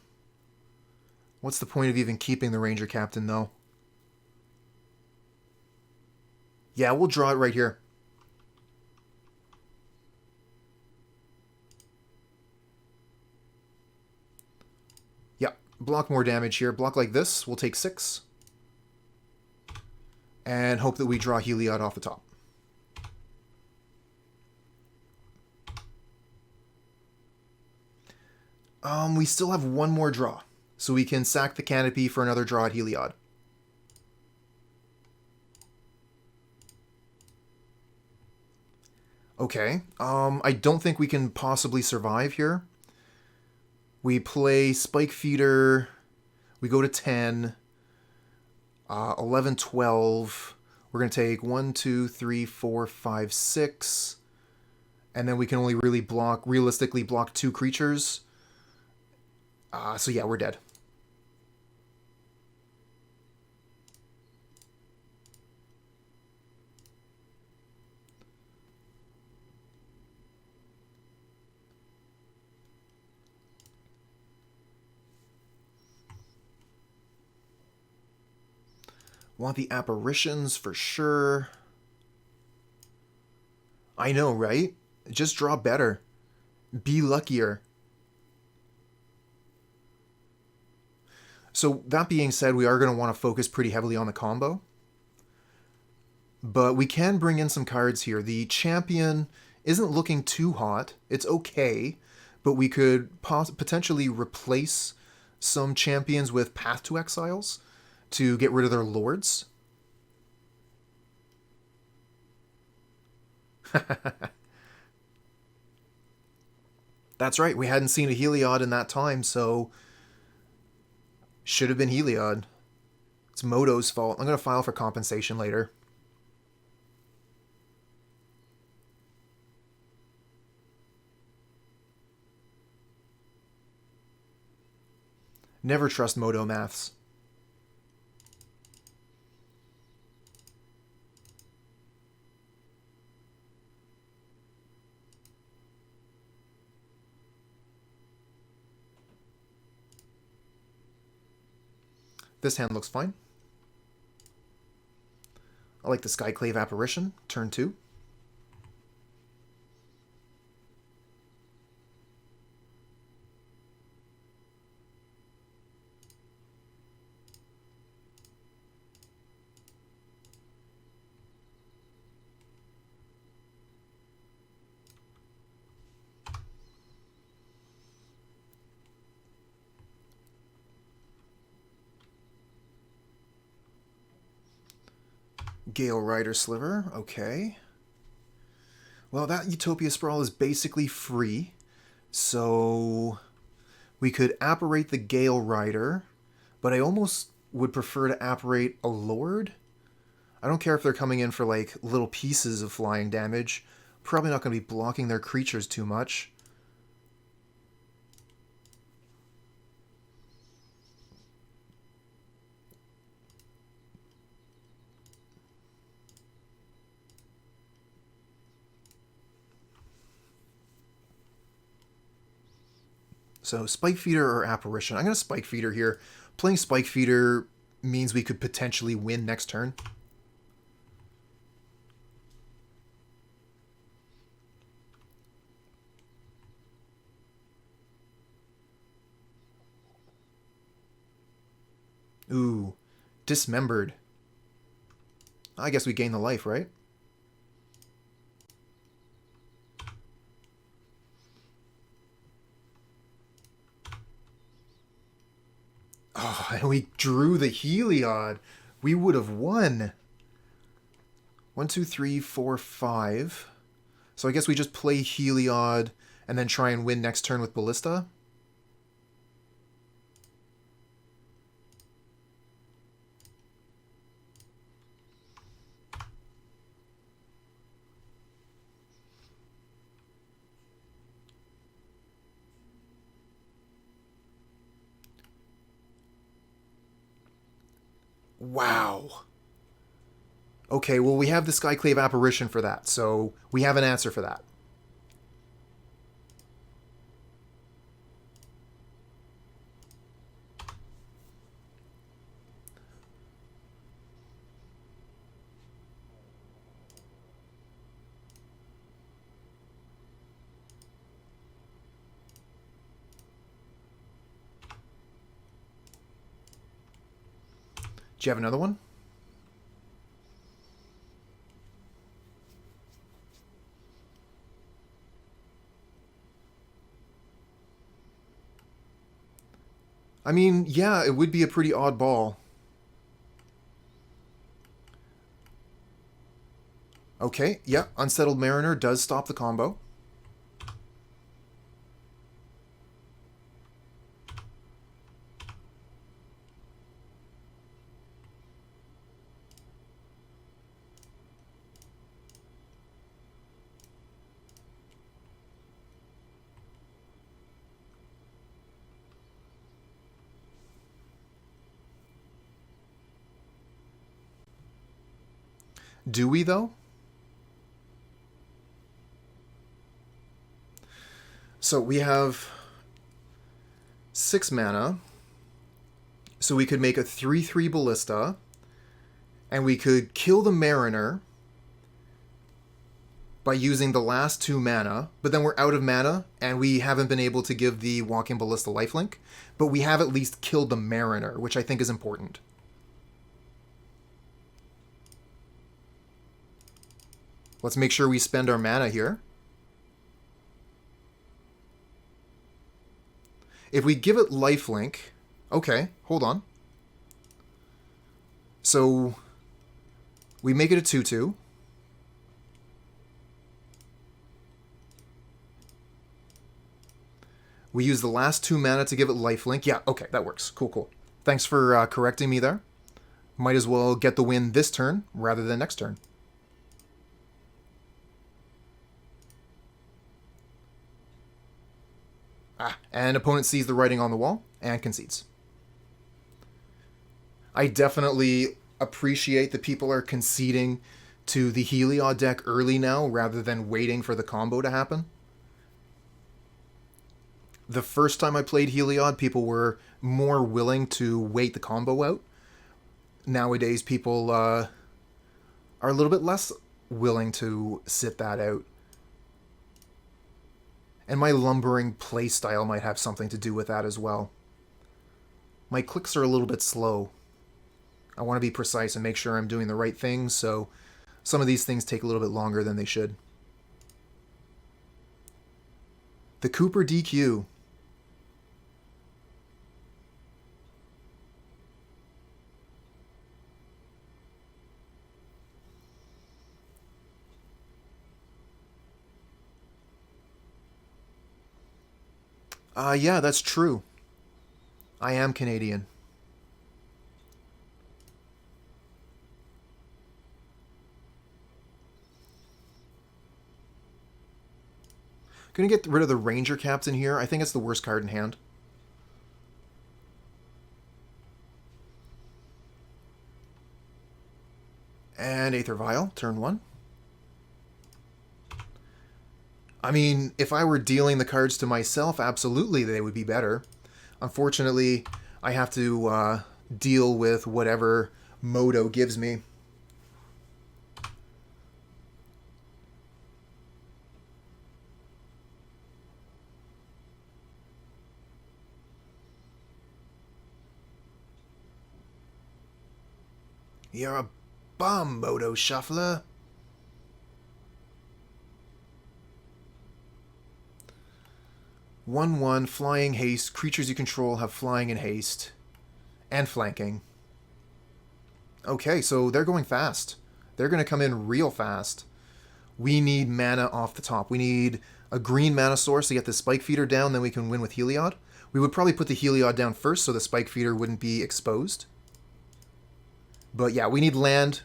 What's the point of even keeping the Ranger-Captain, though? Yeah, we'll draw it right here. Yeah, block more damage here. Block like this, we'll take 6. And hope that we draw Heliod off the top. We still have 1 more draw. So we can sack the Canopy for another draw at Heliod. Okay. I don't think we can possibly survive here. We play Spike Feeder. We go to 10. 11, 12. We're going to take 1, 2, 3, 4, 5, 6. And then we can only really realistically block 2 creatures. So yeah, we're dead. Want the apparitions for sure. I know, right? Just draw better. Be luckier. So that being said, we are going to want to focus pretty heavily on the combo. But we can bring in some cards here. The champion isn't looking too hot. It's okay. But we could potentially replace some champions with Path to Exiles to get rid of their lords. That's right, we hadn't seen a Heliod in that time, so should have been Heliod. It's Moto's fault. I'm going to file for compensation later. Never trust Moto maths. This hand looks fine. I like the Skyclave Apparition, turn 2. Gale Rider Sliver, okay. Well, that Utopia Sprawl is basically free, so we could apparate the Gale Rider, but I almost would prefer to apparate a Lord. I don't care if they're coming in for like little pieces of flying damage. Probably not going to be blocking their creatures too much. So Spike Feeder or Apparition? I'm going to Spike Feeder here. Playing Spike Feeder means we could potentially win next turn. Ooh, Dismembered. I guess we gain the life, right? Oh, and we drew the Heliod. We would have won. 1, 2, 3, 4, 5. So I guess we just play Heliod and then try and win next turn with Ballista. Wow. Okay, well, we have the Skyclave Apparition for that, so we have an answer for that. Do you have another one? I mean, yeah, it would be a pretty odd ball. Okay, yeah, Unsettled Mariner does stop the combo. Do we, though? So we have 6 mana. So we could make a 3/3 Ballista And we could kill the Mariner by using the last 2 mana, but then we're out of mana, and we haven't been able to give the Walking Ballista lifelink, but we have at least killed the Mariner, which I think is important. Let's make sure we spend our mana here. If we give it lifelink... Okay, hold on. So, we make it a 2/2. We use the last 2 mana to give it lifelink. Yeah, okay, that works. Cool, cool. Thanks for correcting me there. Might as well get the win this turn rather than next turn. And opponent sees the writing on the wall and concedes. I definitely appreciate that people are conceding to the Heliod deck early now rather than waiting for the combo to happen. The first time I played Heliod, people were more willing to wait the combo out. Nowadays, people are a little bit less willing to sit that out. And my lumbering playstyle might have something to do with that as well. My clicks are a little bit slow. I want to be precise and make sure I'm doing the right things, so some of these things take a little bit longer than they should. The Cooper DQ. Yeah, that's true. I am Canadian. Gonna get rid of the Ranger-Captain here. I think it's the worst card in hand. And Aether Vial, turn 1. I mean, if I were dealing the cards to myself, absolutely they would be better. Unfortunately, I have to deal with whatever Moto gives me. You're a bum, Moto Shuffler. One, flying haste. Creatures you control have flying and haste. And flanking. Okay, so they're going fast. They're going to come in real fast. We need mana off the top. We need a green mana source to get the Spike Feeder down, then we can win with Heliod. We would probably put the Heliod down first so the Spike Feeder wouldn't be exposed. But yeah, we need land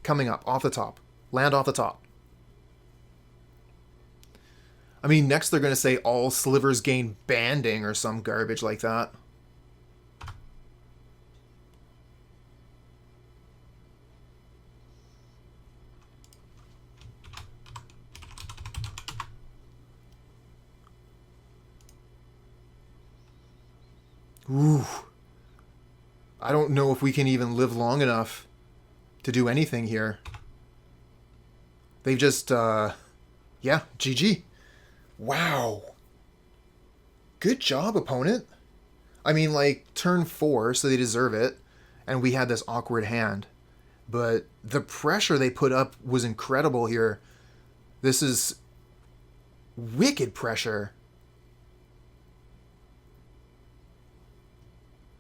coming up off the top. Land off the top. I mean, next they're going to say all slivers gain banding or some garbage like that. Ooh. I don't know if we can even live long enough to do anything here. They've just, yeah, GG. Wow. Good job, opponent. I mean, like, turn 4, so they deserve it, and we had this awkward hand. But the pressure they put up was incredible here. This is wicked pressure.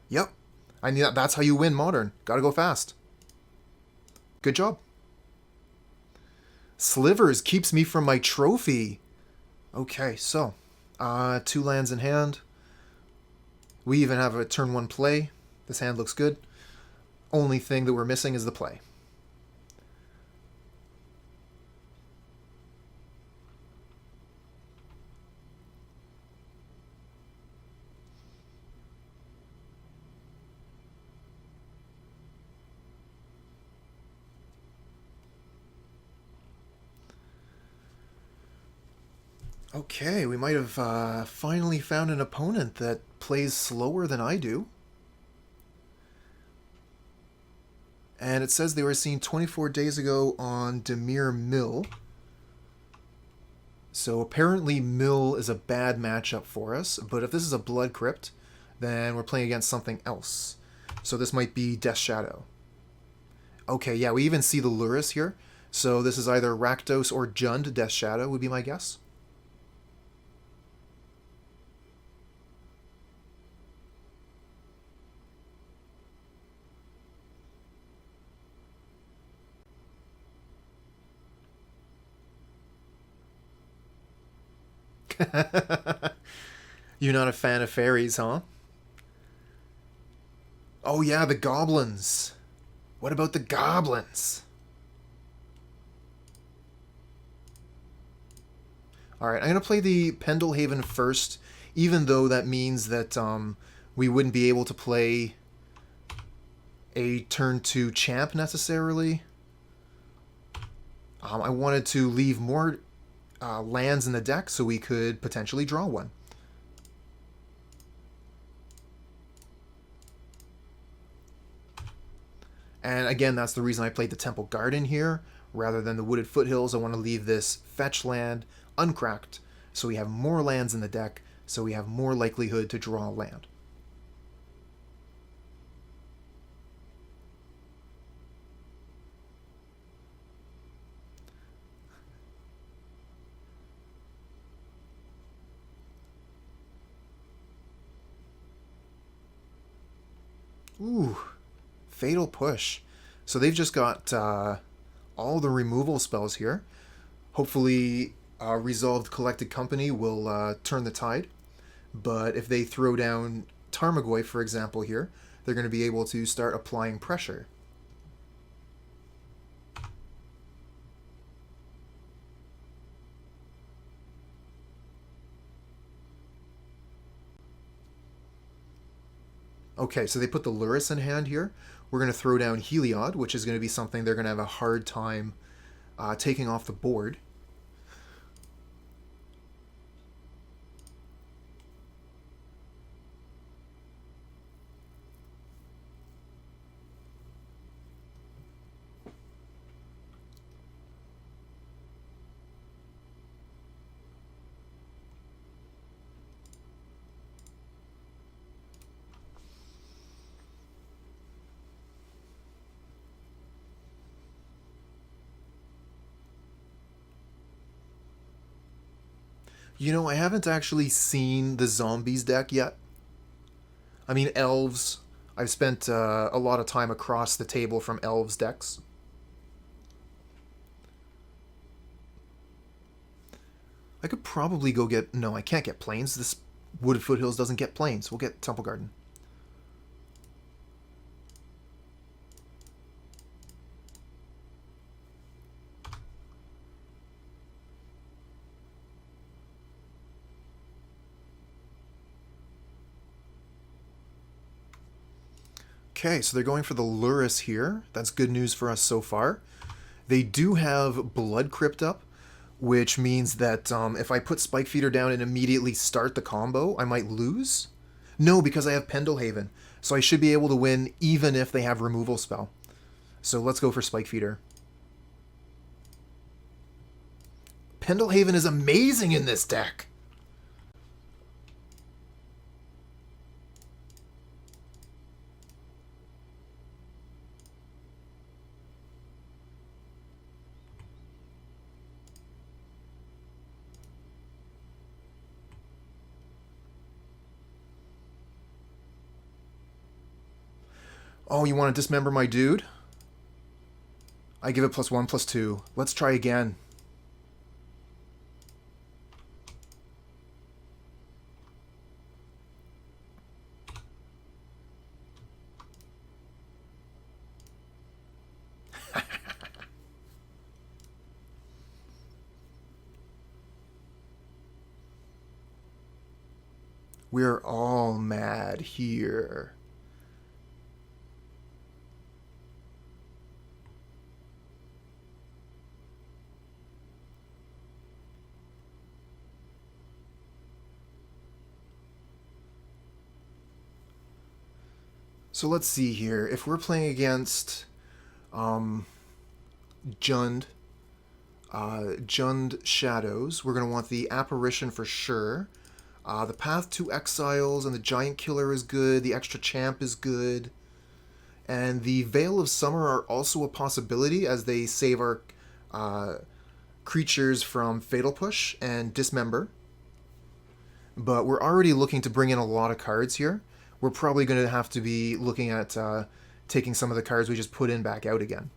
Yep. I mean, that's how you win Modern. Gotta go fast. Good job. Slivers keeps me from my trophy. Okay, so 2 lands in hand. We even have a turn 1 play. This hand looks good. Only thing that we're missing is the play. Okay, we might have finally found an opponent that plays slower than I do. And it says they were seen 24 days ago on Demir Mill. So apparently Mill is a bad matchup for us, but if this is a Blood Crypt, then we're playing against something else. So this might be Death Shadow. Okay, yeah, we even see the Lurrus here. So this is either Rakdos or Jund Death Shadow would be my guess. You're not a fan of fairies, huh? Oh yeah, the goblins. What about the goblins? Alright, I'm going to play the Pendelhaven first, even though that means that we wouldn't be able to play a turn 2 champ necessarily. I wanted to leave more lands in the deck so we could potentially draw one. And again, that's the reason I played the Temple Garden here rather than the Wooded Foothills. I want to leave this fetch land uncracked so we have more lands in the deck, so we have more likelihood to draw a land. Ooh, Fatal Push. So they've just got all the removal spells here. Hopefully Resolved Collected Company will turn the tide. But if they throw down Tarmogoyf, for example, here, they're going to be able to start applying pressure. Okay, so they put the Lurrus in hand here. We're going to throw down Heliod, which is going to be something they're going to have a hard time taking off the board. You know, I haven't actually seen the zombies deck yet. I mean, elves. I've spent a lot of time across the table from elves decks. I could probably go get... No, I can't get plains. This Wooded Foothills doesn't get plains. We'll get Temple Garden. Okay, so they're going for the Lurrus here. That's good news for us so far. They do have Blood Crypt up, which means that if I put Spike Feeder down and immediately start the combo, I might lose. No, because I have Pendelhaven, so I should be able to win even if they have Removal Spell. So let's go for Spike Feeder. Pendelhaven is amazing in this deck! Oh, you want to dismember my dude? I give it +1/+2. Let's try again. We're all mad here. So let's see here. If we're playing against Jund. Jund Shadows. We're going to want the Apparition for sure. The Path to Exiles and the Giant Killer is good. The Extra Champ is good. And the Veil of Summer are also a possibility as they save our creatures from Fatal Push and Dismember. But we're already looking to bring in a lot of cards here. We're probably going to have to be looking at taking some of the cards we just put in back out again.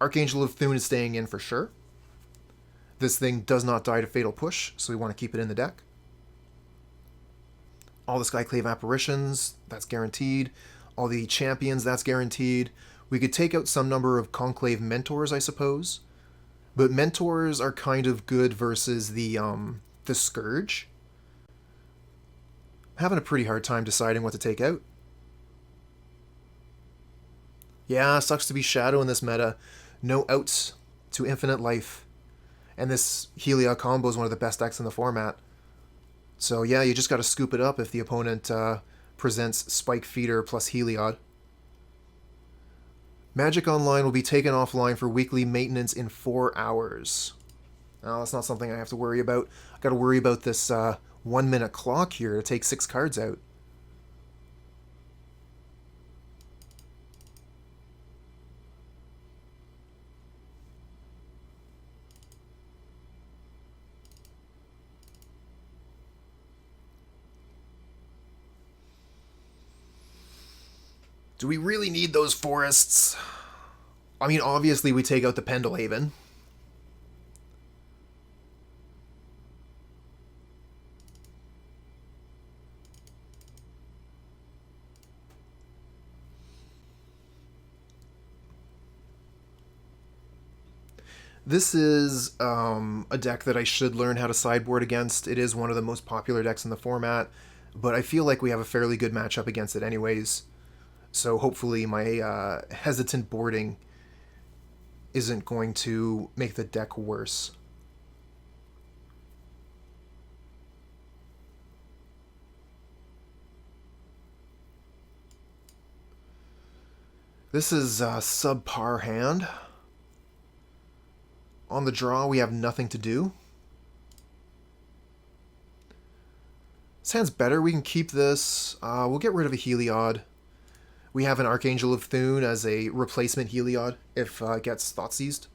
Archangel of Thune is staying in for sure. This thing does not die to Fatal Push, so we want to keep it in the deck. All the Skyclave Apparitions, that's guaranteed. All the Champions, that's guaranteed. We could take out some number of Conclave Mentors, I suppose. But Mentors are kind of good versus the Scourge. I'm having a pretty hard time deciding what to take out. Yeah, sucks to be Shadow in this meta. No outs to infinite life. And this Heliod combo is one of the best decks in the format. So yeah, you just got to scoop it up if the opponent presents Spike Feeder plus Heliod. Magic Online will be taken offline for weekly maintenance in 4 hours. Now, that's not something I have to worry about. I got to worry about this 1 minute clock here to take 6 cards out. Do we really need those forests? I mean, obviously we take out the Pendelhaven. This is a deck that I should learn how to sideboard against. It is one of the most popular decks in the format, but I feel like we have a fairly good matchup against it anyways. So hopefully my hesitant boarding isn't going to make the deck worse. This is a subpar hand. On the draw, we have nothing to do. This hand's better. We can keep this. We'll get rid of a Heliod. We have an Archangel of Thune as a replacement Heliod if it gets Thoughtseized.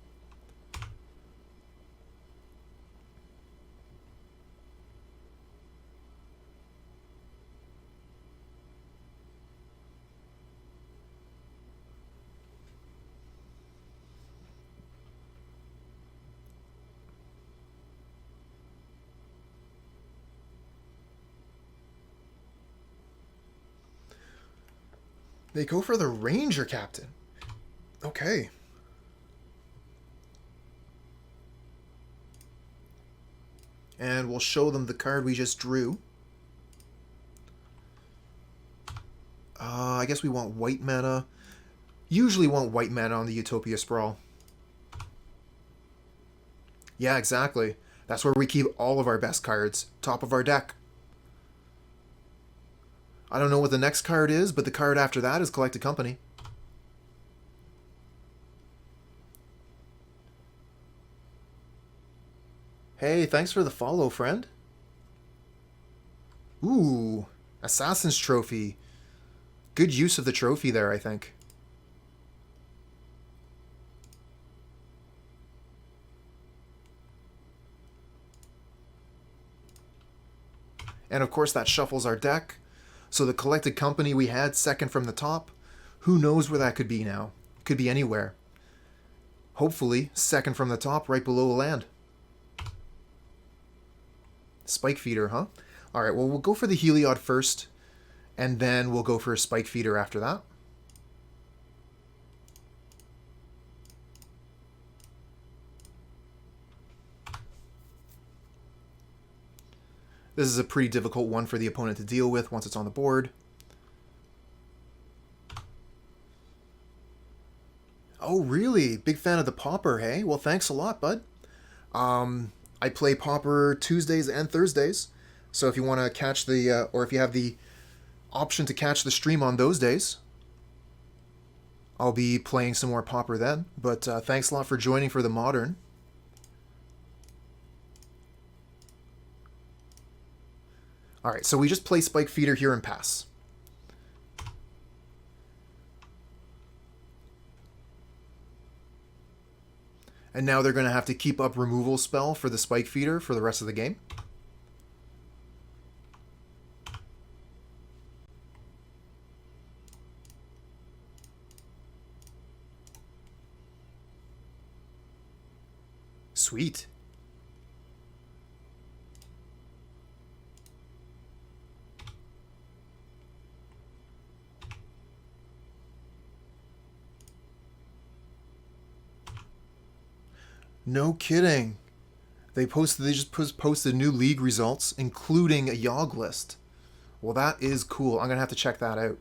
They go for the Ranger-Captain. Okay. And we'll show them the card we just drew. I guess we want white mana. Usually want white mana on the Utopia Sprawl. Yeah, exactly. That's where we keep all of our best cards. Top of our deck. I don't know what the next card is, but the card after that is Collected Company. Hey, thanks for the follow, friend. Ooh, Assassin's Trophy. Good use of the trophy there, I think. And of course that shuffles our deck. So the Collected Company we had second from the top, who knows where that could be now? Could be anywhere. Hopefully, second from the top, right below a land. Spike Feeder, huh? Alright, well, we'll go for the Heliod first, and then we'll go for a Spike Feeder after that. This is a pretty difficult one for the opponent to deal with once it's on the board. Oh, really? Big fan of the Pauper, hey? Well, thanks a lot, bud. I play Pauper Tuesdays and Thursdays, so if you want to catch the, or if you have the option to catch the stream on those days, I'll be playing some more Pauper then. But thanks a lot for joining for the Modern. Alright, so we just play Spike Feeder here and pass. And now they're going to have to keep up removal spell for the Spike Feeder for the rest of the game. Sweet. No kidding. They just posted new league results, including a Yogg list. Well, that is cool. I'm gonna have to check that out.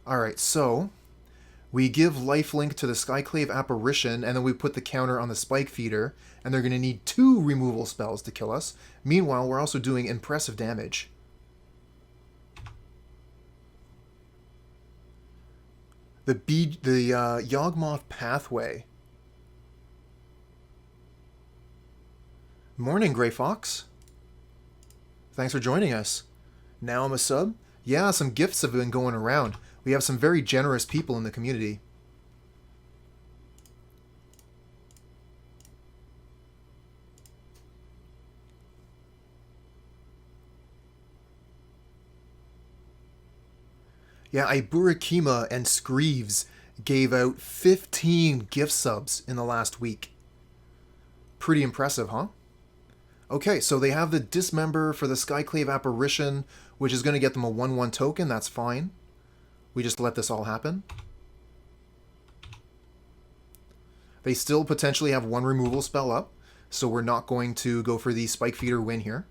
Alright, so we give lifelink to the Skyclave Apparition, and then we put the counter on the Spike Feeder, and they're gonna need 2 removal spells to kill us. Meanwhile, we're also doing impressive damage. The Yawgmoth Pathway. Morning, Grey Fox. Thanks for joining us. Now I'm a sub? Yeah, some gifts have been going around. We have some very generous people in the community. Yeah, Iburakima and Screeves gave out 15 gift subs in the last week. Pretty impressive, huh? Okay, so they have the Dismember for the Skyclave Apparition, which is going to get them a 1/1 token. That's fine. We just let this all happen. They still potentially have 1 removal spell up, so we're not going to go for the Spike Feeder win here.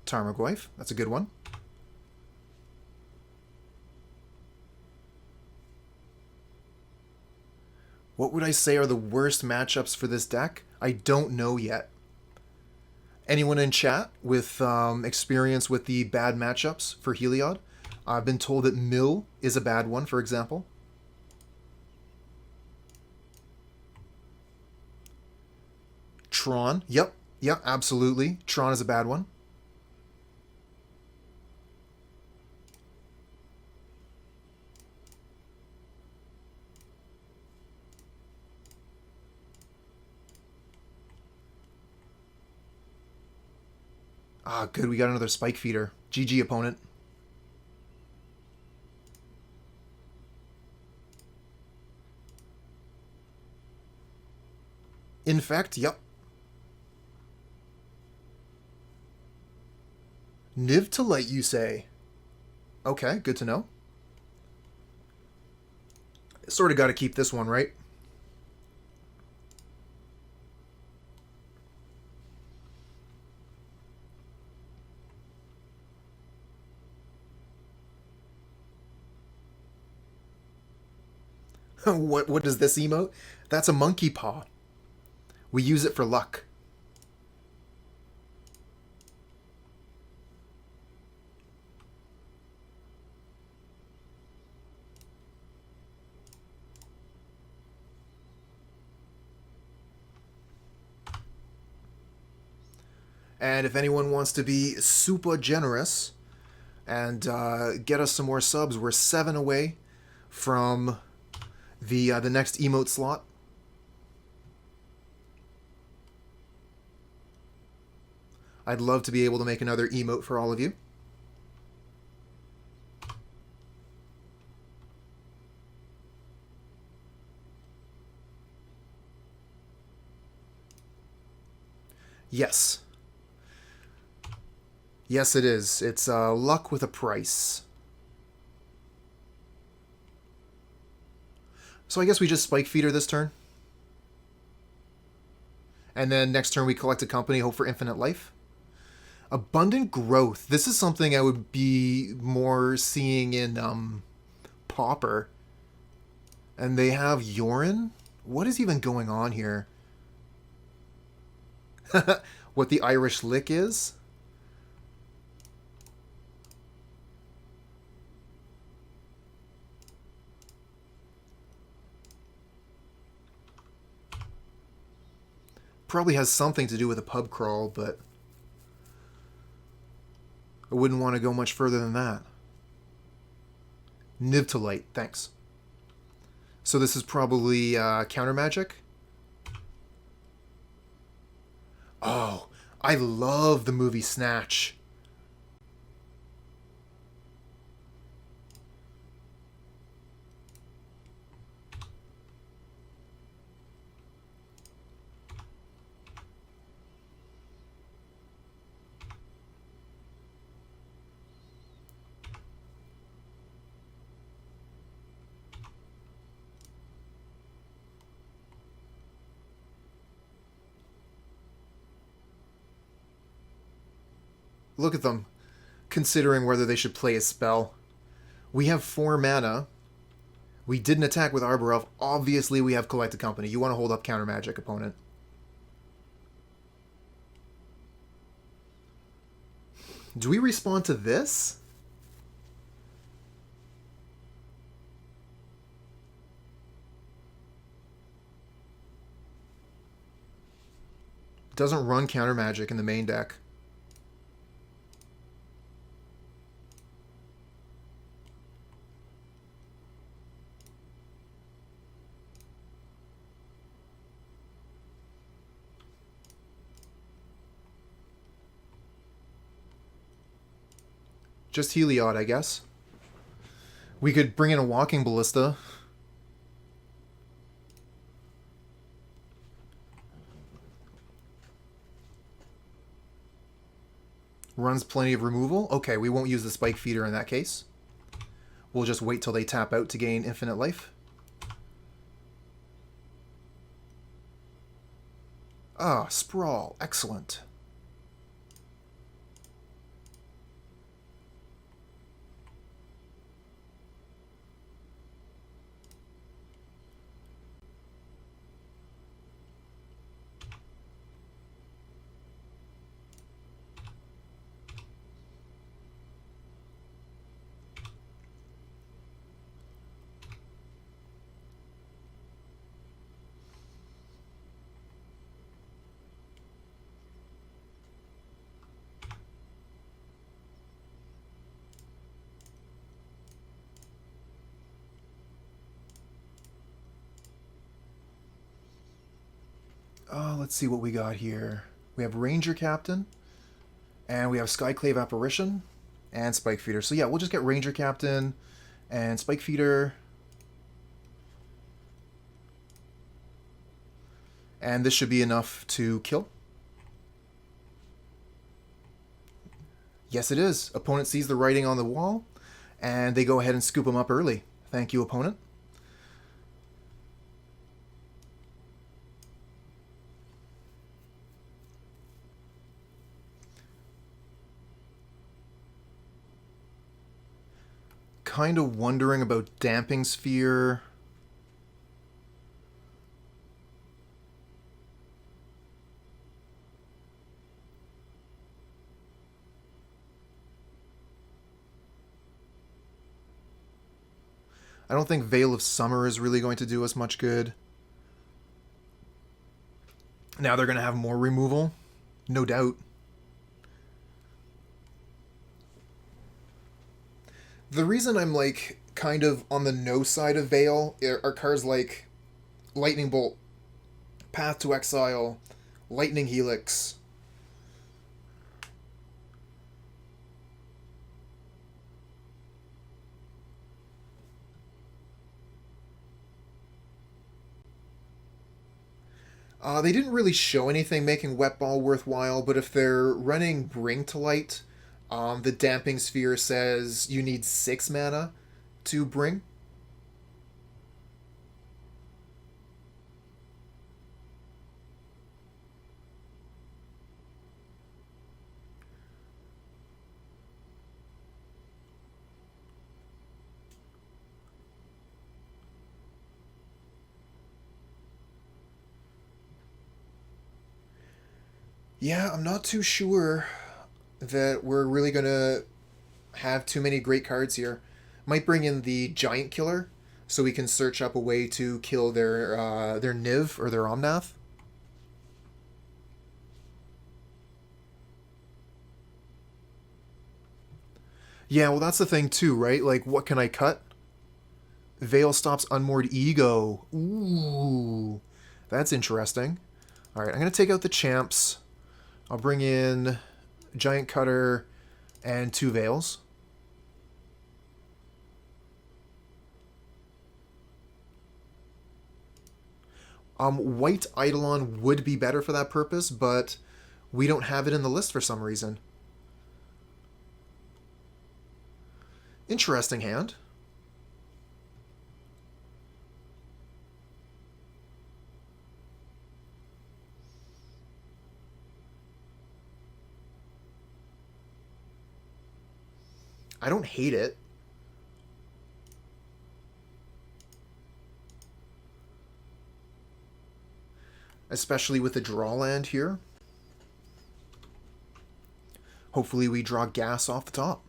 Tarmogoyf, that's a good one. What would I say are the worst matchups for this deck? I don't know yet. Anyone in chat with experience with the bad matchups for Heliod? I've been told that Mill is a bad one, for example. Tron, yep, absolutely. Tron is a bad one. Ah, good, we got another Spike Feeder. GG, opponent. Infect, yep. Niv to light, you say? Okay, good to know. Sort of got to keep this one, right? What is this emote? That's a monkey paw. We use it for luck. And if anyone wants to be super generous and get us some more subs, we're 7 away from the next emote slot. I'd love to be able to make another emote for all of you. Yes. Yes, it is. It's luck with a price. So I guess we just Spike Feeder this turn. And then next turn we collect a company, hope for infinite life. Abundant Growth. This is something I would be more seeing in Pauper. And they have Yorin? What is even going on here? What the Irish Lick is? Probably has something to do with a pub crawl, but I wouldn't want to go much further than that. Nivtolite, thanks. So this is probably counter magic? Oh, I love the movie Snatch. Look at them, considering whether they should play a spell. We have 4 mana. We didn't attack with Arbor Elf. Obviously, we have Collected Company. You want to hold up counter magic, opponent. Do we respond to this? Doesn't run counter magic in the main deck. Just Heliod, I guess. We could bring in a Walking Ballista. Runs plenty of removal. Okay, we won't use the Spike Feeder in that case. We'll just wait till they tap out to gain infinite life. Ah, Sprawl. Excellent. Let's see what we got here. We have Ranger-Captain, and we have Skyclave Apparition, and Spike Feeder. So yeah, we'll just get Ranger-Captain and Spike Feeder. And this should be enough to kill. Yes, it is. Opponent sees the writing on the wall, and they go ahead and scoop him up early. Thank you, opponent. Kind of wondering about Damping Sphere. I don't think Veil of Summer is really going to do us much good. Now they're going to have more removal, no doubt. The reason I'm, like, kind of on the no side of Veil are cards like Lightning Bolt, Path to Exile, Lightning Helix. They didn't really show anything making Wet Ball worthwhile, but if they're running Bring to Light, the Damping Sphere says you need 6 mana to bring. Yeah, I'm not too sure that we're really going to have too many great cards here. Might bring in the Giant Killer so we can search up a way to kill their Niv or their Omnath. Yeah, well, that's the thing too, right? Like, what can I cut? Veil stops Unmoored Ego. Ooh, that's interesting. All right, I'm going to take out the Champs. I'll bring in Giant Cutter and 2 Veils. White Eidolon would be better for that purpose, but we don't have it in the list for some reason. Interesting hand. I don't hate it. Especially with the draw land here. Hopefully we draw gas off the top.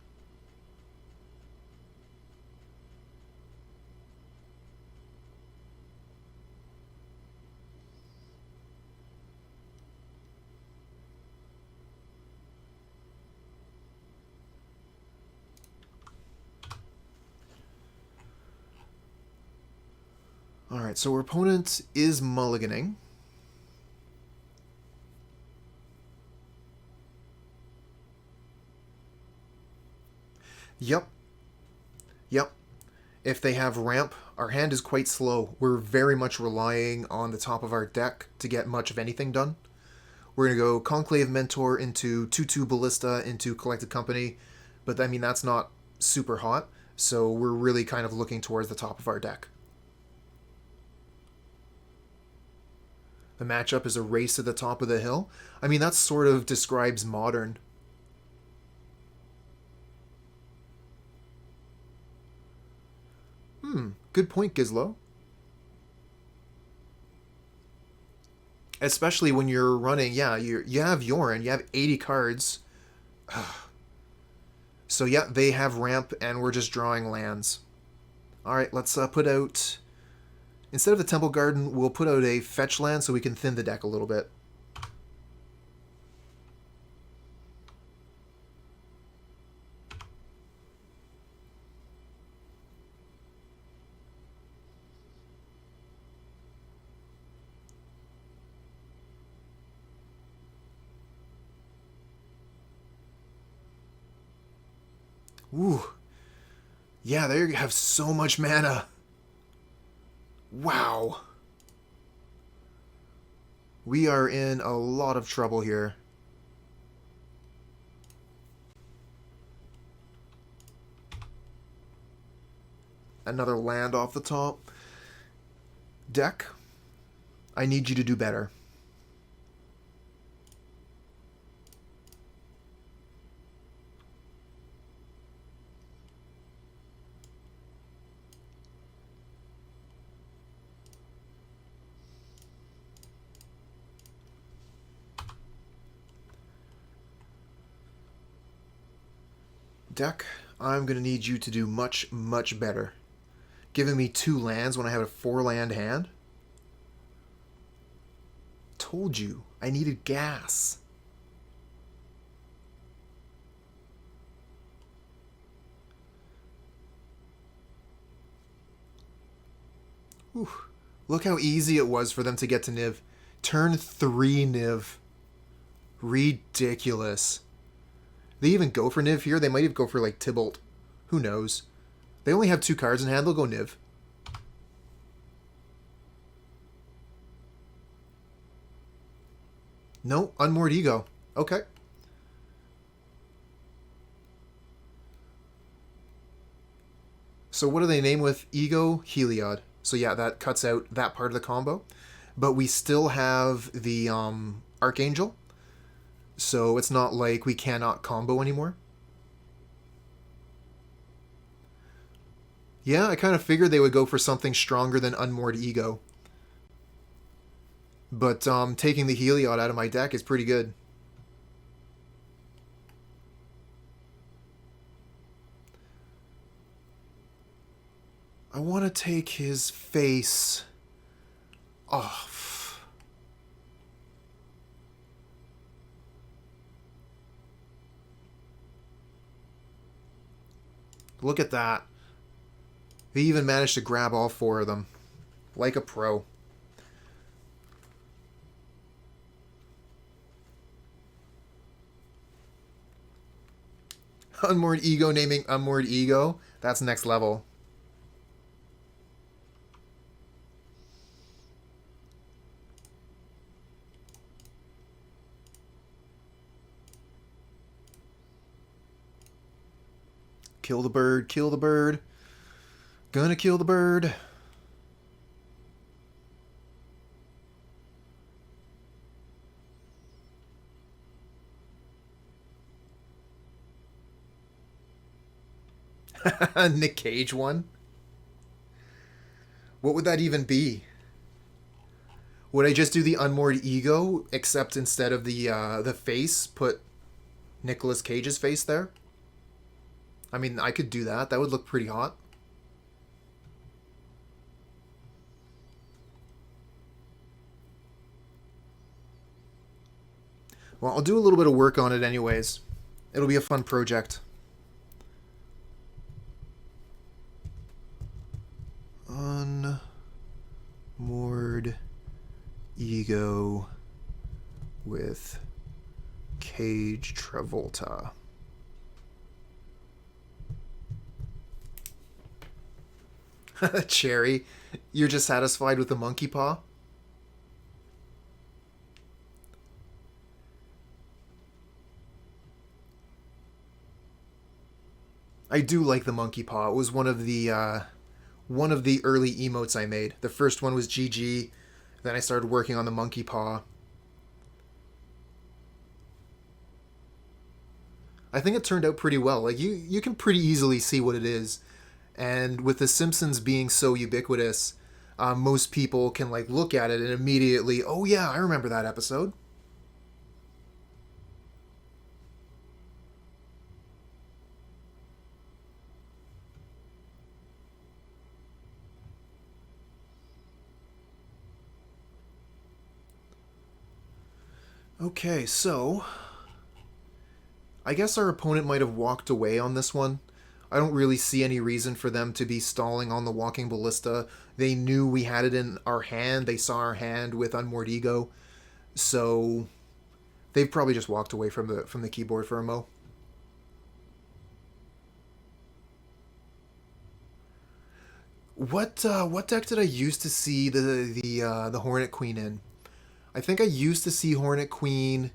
Alright, so our opponent is mulliganing. Yep. If they have ramp, our hand is quite slow. We're very much relying on the top of our deck to get much of anything done. We're going to go Conclave Mentor into 2/2 Ballista into Collected Company, but I mean, that's not super hot, so we're really kind of looking towards the top of our deck. The matchup is a race to the top of the hill. I mean, that sort of describes Modern. Good point, Gizlo. Especially when you're running, yeah, you have Yorin, you have 80 cards. So yeah, they have ramp, and we're just drawing lands. Alright, let's put out... Instead of the Temple Garden, we'll put out a fetch land so we can thin the deck a little bit. Ooh. Yeah, there you have so much mana. Wow. We are in a lot of trouble here. Another land off the top. Deck, I need you to do better. Deck, I'm going to need you to do much, much better. Giving me 2 lands when I have a 4-land hand? Told you, I needed gas. Whew. Look how easy it was for them to get to Niv. Turn 3 Niv. Ridiculous. They even go for Niv here? They might even go for, like, Tybalt. Who knows? They only have 2 cards in hand. They'll go Niv. No, Unmoored Ego. Okay. So what do they name with Ego? Heliod. So yeah, that cuts out that part of the combo. But we still have the Archangel. So it's not like we cannot combo anymore. Yeah, I kind of figured they would go for something stronger than Unmoored Ego. But taking the Heliod out of my deck is pretty good. I want to take his face off. Look at that. He even managed to grab all 4 of them. Like a pro. Unmoored Ego naming Unmoored Ego. That's next level. Kill the bird, kill the bird. Gonna kill the bird. Nick Cage one? What would that even be? Would I just do the Unmoored Ego, except instead of the face, put Nicolas Cage's face there? I mean, I could do that. That would look pretty hot. Well, I'll do a little bit of work on it anyways. It'll be a fun project. Unmoored Ego with Cage Travolta. Cherry, you're just satisfied with the monkey paw? I do like the monkey paw. It was one of the early emotes I made. The first one was GG, then I started working on the monkey paw. I think it turned out pretty well. Like you can pretty easily see what it is. And with The Simpsons being so ubiquitous, most people can like look at it and immediately, oh yeah, I remember that episode. Okay, so I guess our opponent might have walked away on this one. I don't really see any reason for them to be stalling on the Walking Ballista. They knew we had it in our hand. They saw our hand with Unmoored Ego. So they've probably just walked away from the keyboard for a mo. What deck did I used to see the Hornet Queen in? I think I used to see Hornet Queen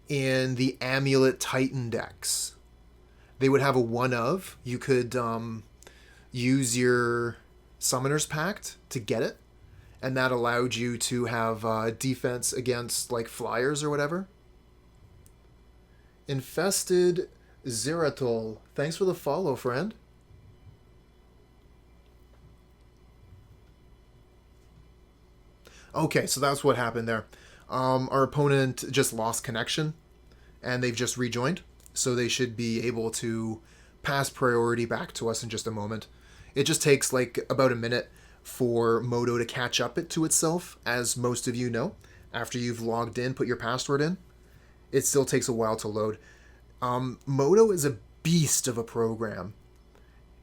in the Amulet Titan decks. They would have a one of. You could use your Summoner's Pact to get it, and that allowed you to have defense against like flyers or whatever. Infested Zeratol. Thanks for the follow, friend. Okay, so that's what happened there. Our opponent just lost connection, and they've just rejoined. So they should be able to pass priority back to us in just a moment. It just takes like about a minute for Modo to catch up to itself, as most of you know. After you've logged in, put your password in, it still takes a while to load. Modo is a beast of a program.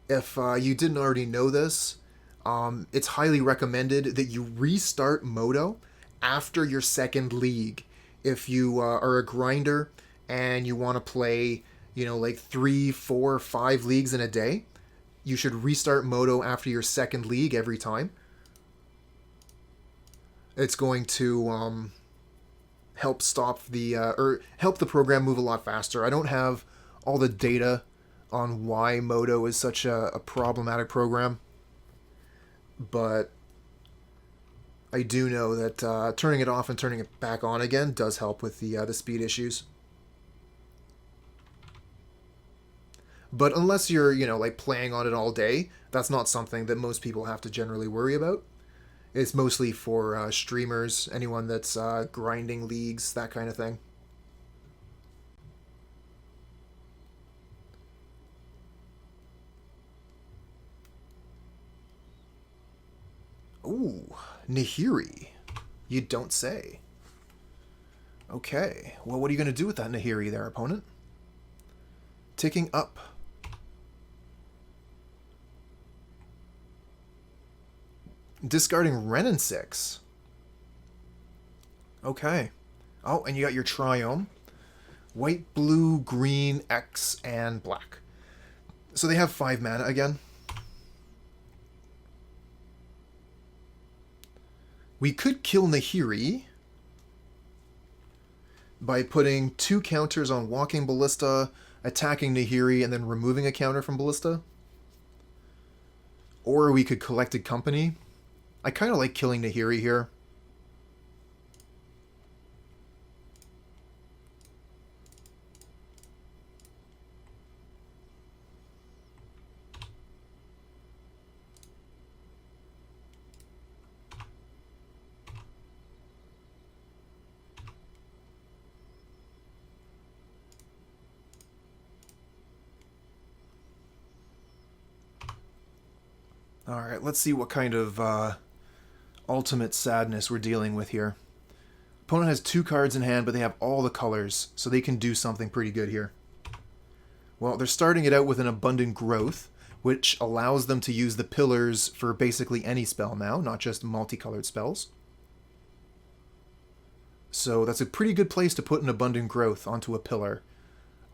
If you didn't already know this, it's highly recommended that you restart Modo after your second league. If you are a grinder and you want to play, like 3, 4, 5 leagues in a day, you should restart Modo after your second league every time. It's going to help stop or help the program move a lot faster. I don't have all the data on why Modo is such a problematic program, but I do know that turning it off and turning it back on again does help with the speed issues. But unless you're, like playing on it all day, that's not something that most people have to generally worry about. It's mostly for streamers, anyone that's grinding leagues, that kind of thing. Ooh, Nahiri. You don't say. Okay, well, what are you going to do with that Nahiri there, opponent? Ticking up. Discarding Wrenn and 6. Okay. Oh, and you got your Triome. White, blue, green, X, and black. So they have 5 mana again. We could kill Nahiri by putting 2 counters on Walking Ballista, attacking Nahiri, and then removing a counter from Ballista. Or we could Collected Company. I kind of like killing Nahiri here. Alright, let's see what kind of ultimate sadness we're dealing with here. Opponent has 2 cards in hand, but they have all the colors, so they can do something pretty good here. Well, they're starting it out with an Abundant Growth, which allows them to use the pillars for basically any spell now, not just multicolored spells. So that's a pretty good place to put an Abundant Growth onto a pillar.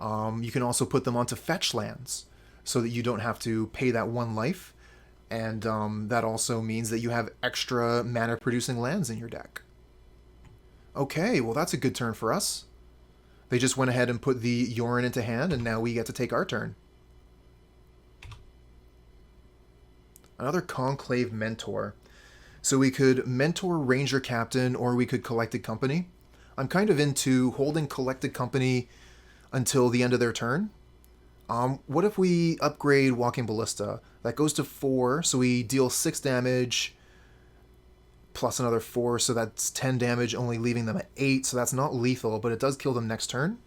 You can also put them onto fetch lands, so that you don't have to pay that 1 life. And that also means that you have extra mana-producing lands in your deck. Okay, well that's a good turn for us. They just went ahead and put the Yorin into hand, and now we get to take our turn. Another Conclave Mentor. So we could Mentor Ranger-Captain, or we could Collected Company. I'm kind of into holding Collected Company until the end of their turn. What if we upgrade Walking Ballista? That goes to 4, so we deal 6 damage, plus another 4, so that's 10 damage, only leaving them at 8, so that's not lethal, but it does kill them next turn.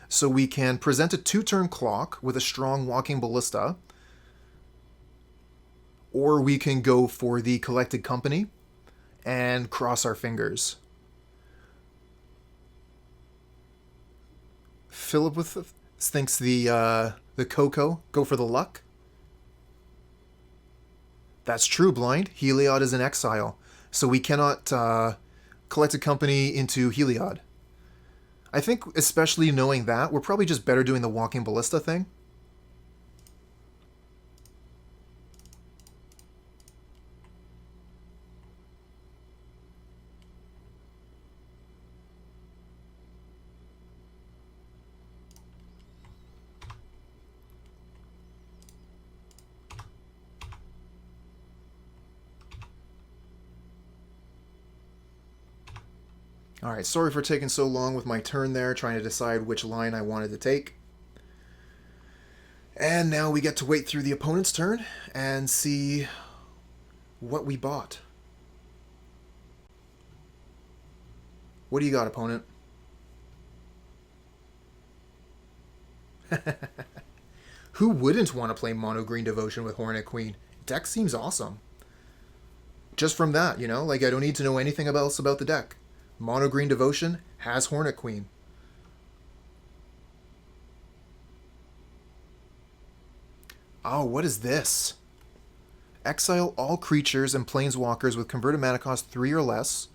So we can present a 2-turn clock with a strong Walking Ballista, or we can go for the Collected Company and cross our fingers. Philip thinks the Coco, go for the luck. That's true, Blind. Heliod is in exile, so we cannot collect a company into Heliod. I think, especially knowing that, we're probably just better doing the Walking Ballista thing. Alright, sorry for taking so long with my turn there, trying to decide which line I wanted to take. And now we get to wait through the opponent's turn and see what we bought. What do you got, opponent? Who wouldn't want to play Mono Green Devotion with Hornet Queen? Deck seems awesome. Just from that, you know? Like, I don't need to know anything else about the deck. Mono Green Devotion has Hornet Queen. Oh, what is this? Exile all creatures and planeswalkers with converted mana cost 3 or less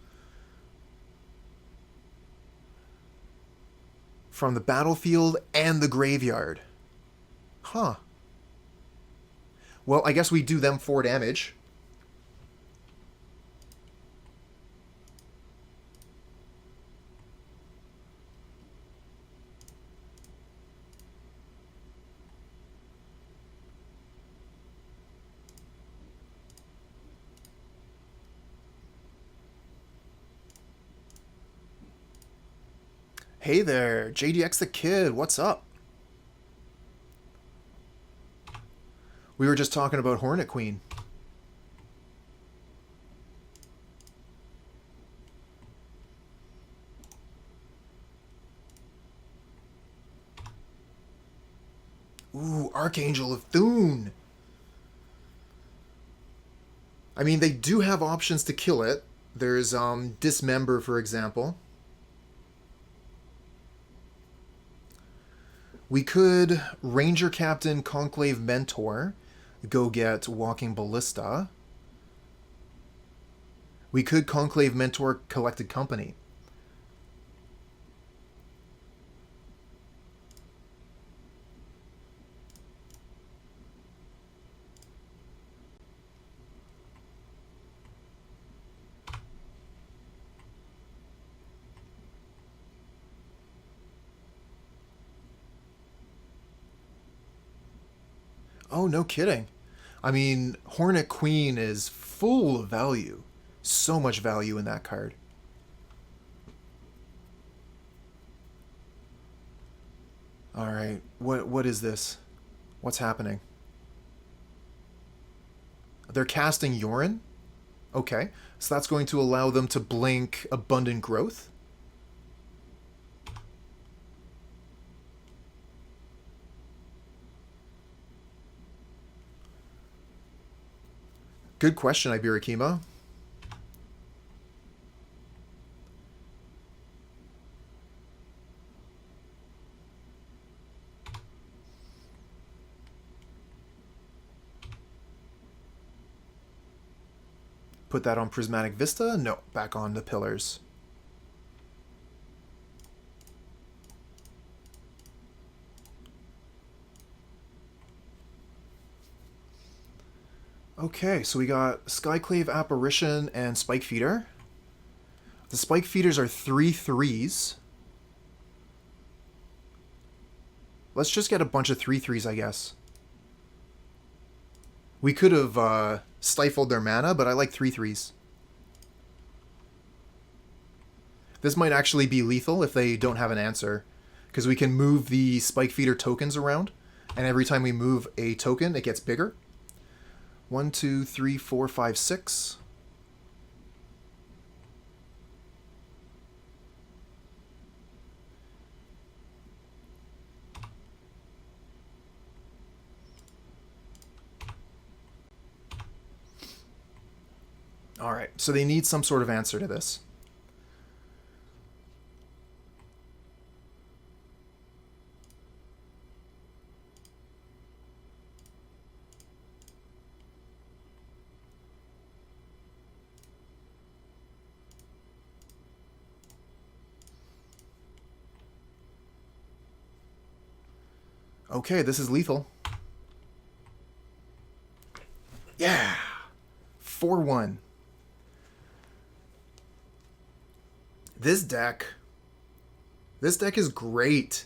from the battlefield and the graveyard. Huh. Well, I guess we do them 4 damage. Hey there, JDX the Kid, what's up? We were just talking about Hornet Queen. Ooh, Archangel of Thune. I mean, they do have options to kill it. There's Dismember, for example. We could Ranger-Captain Conclave Mentor, go get Walking Ballista. We could Conclave Mentor Collected Company. Oh, no kidding. I mean, Hornet Queen is full of value. So much value in that card. Alright, what is this? What's happening? They're casting Yorin? Okay, so that's going to allow them to blink Abundant Growth. Good question, Iberakima. Put that on Prismatic Vista? No, back on the pillars. Okay, so we got Skyclave Apparition and Spike Feeder. The Spike Feeders are 3/3s. Let's just get a bunch of 3/3s, I guess. We could have stifled their mana, but I like 3/3s. This might actually be lethal if they don't have an answer, because we can move the Spike Feeder tokens around, and every time we move a token, it gets bigger. 1, 2, 3, 4, 5, 6. All right, so they need some sort of answer to this. Okay, this is lethal. Yeah! 4-1. This deck is great.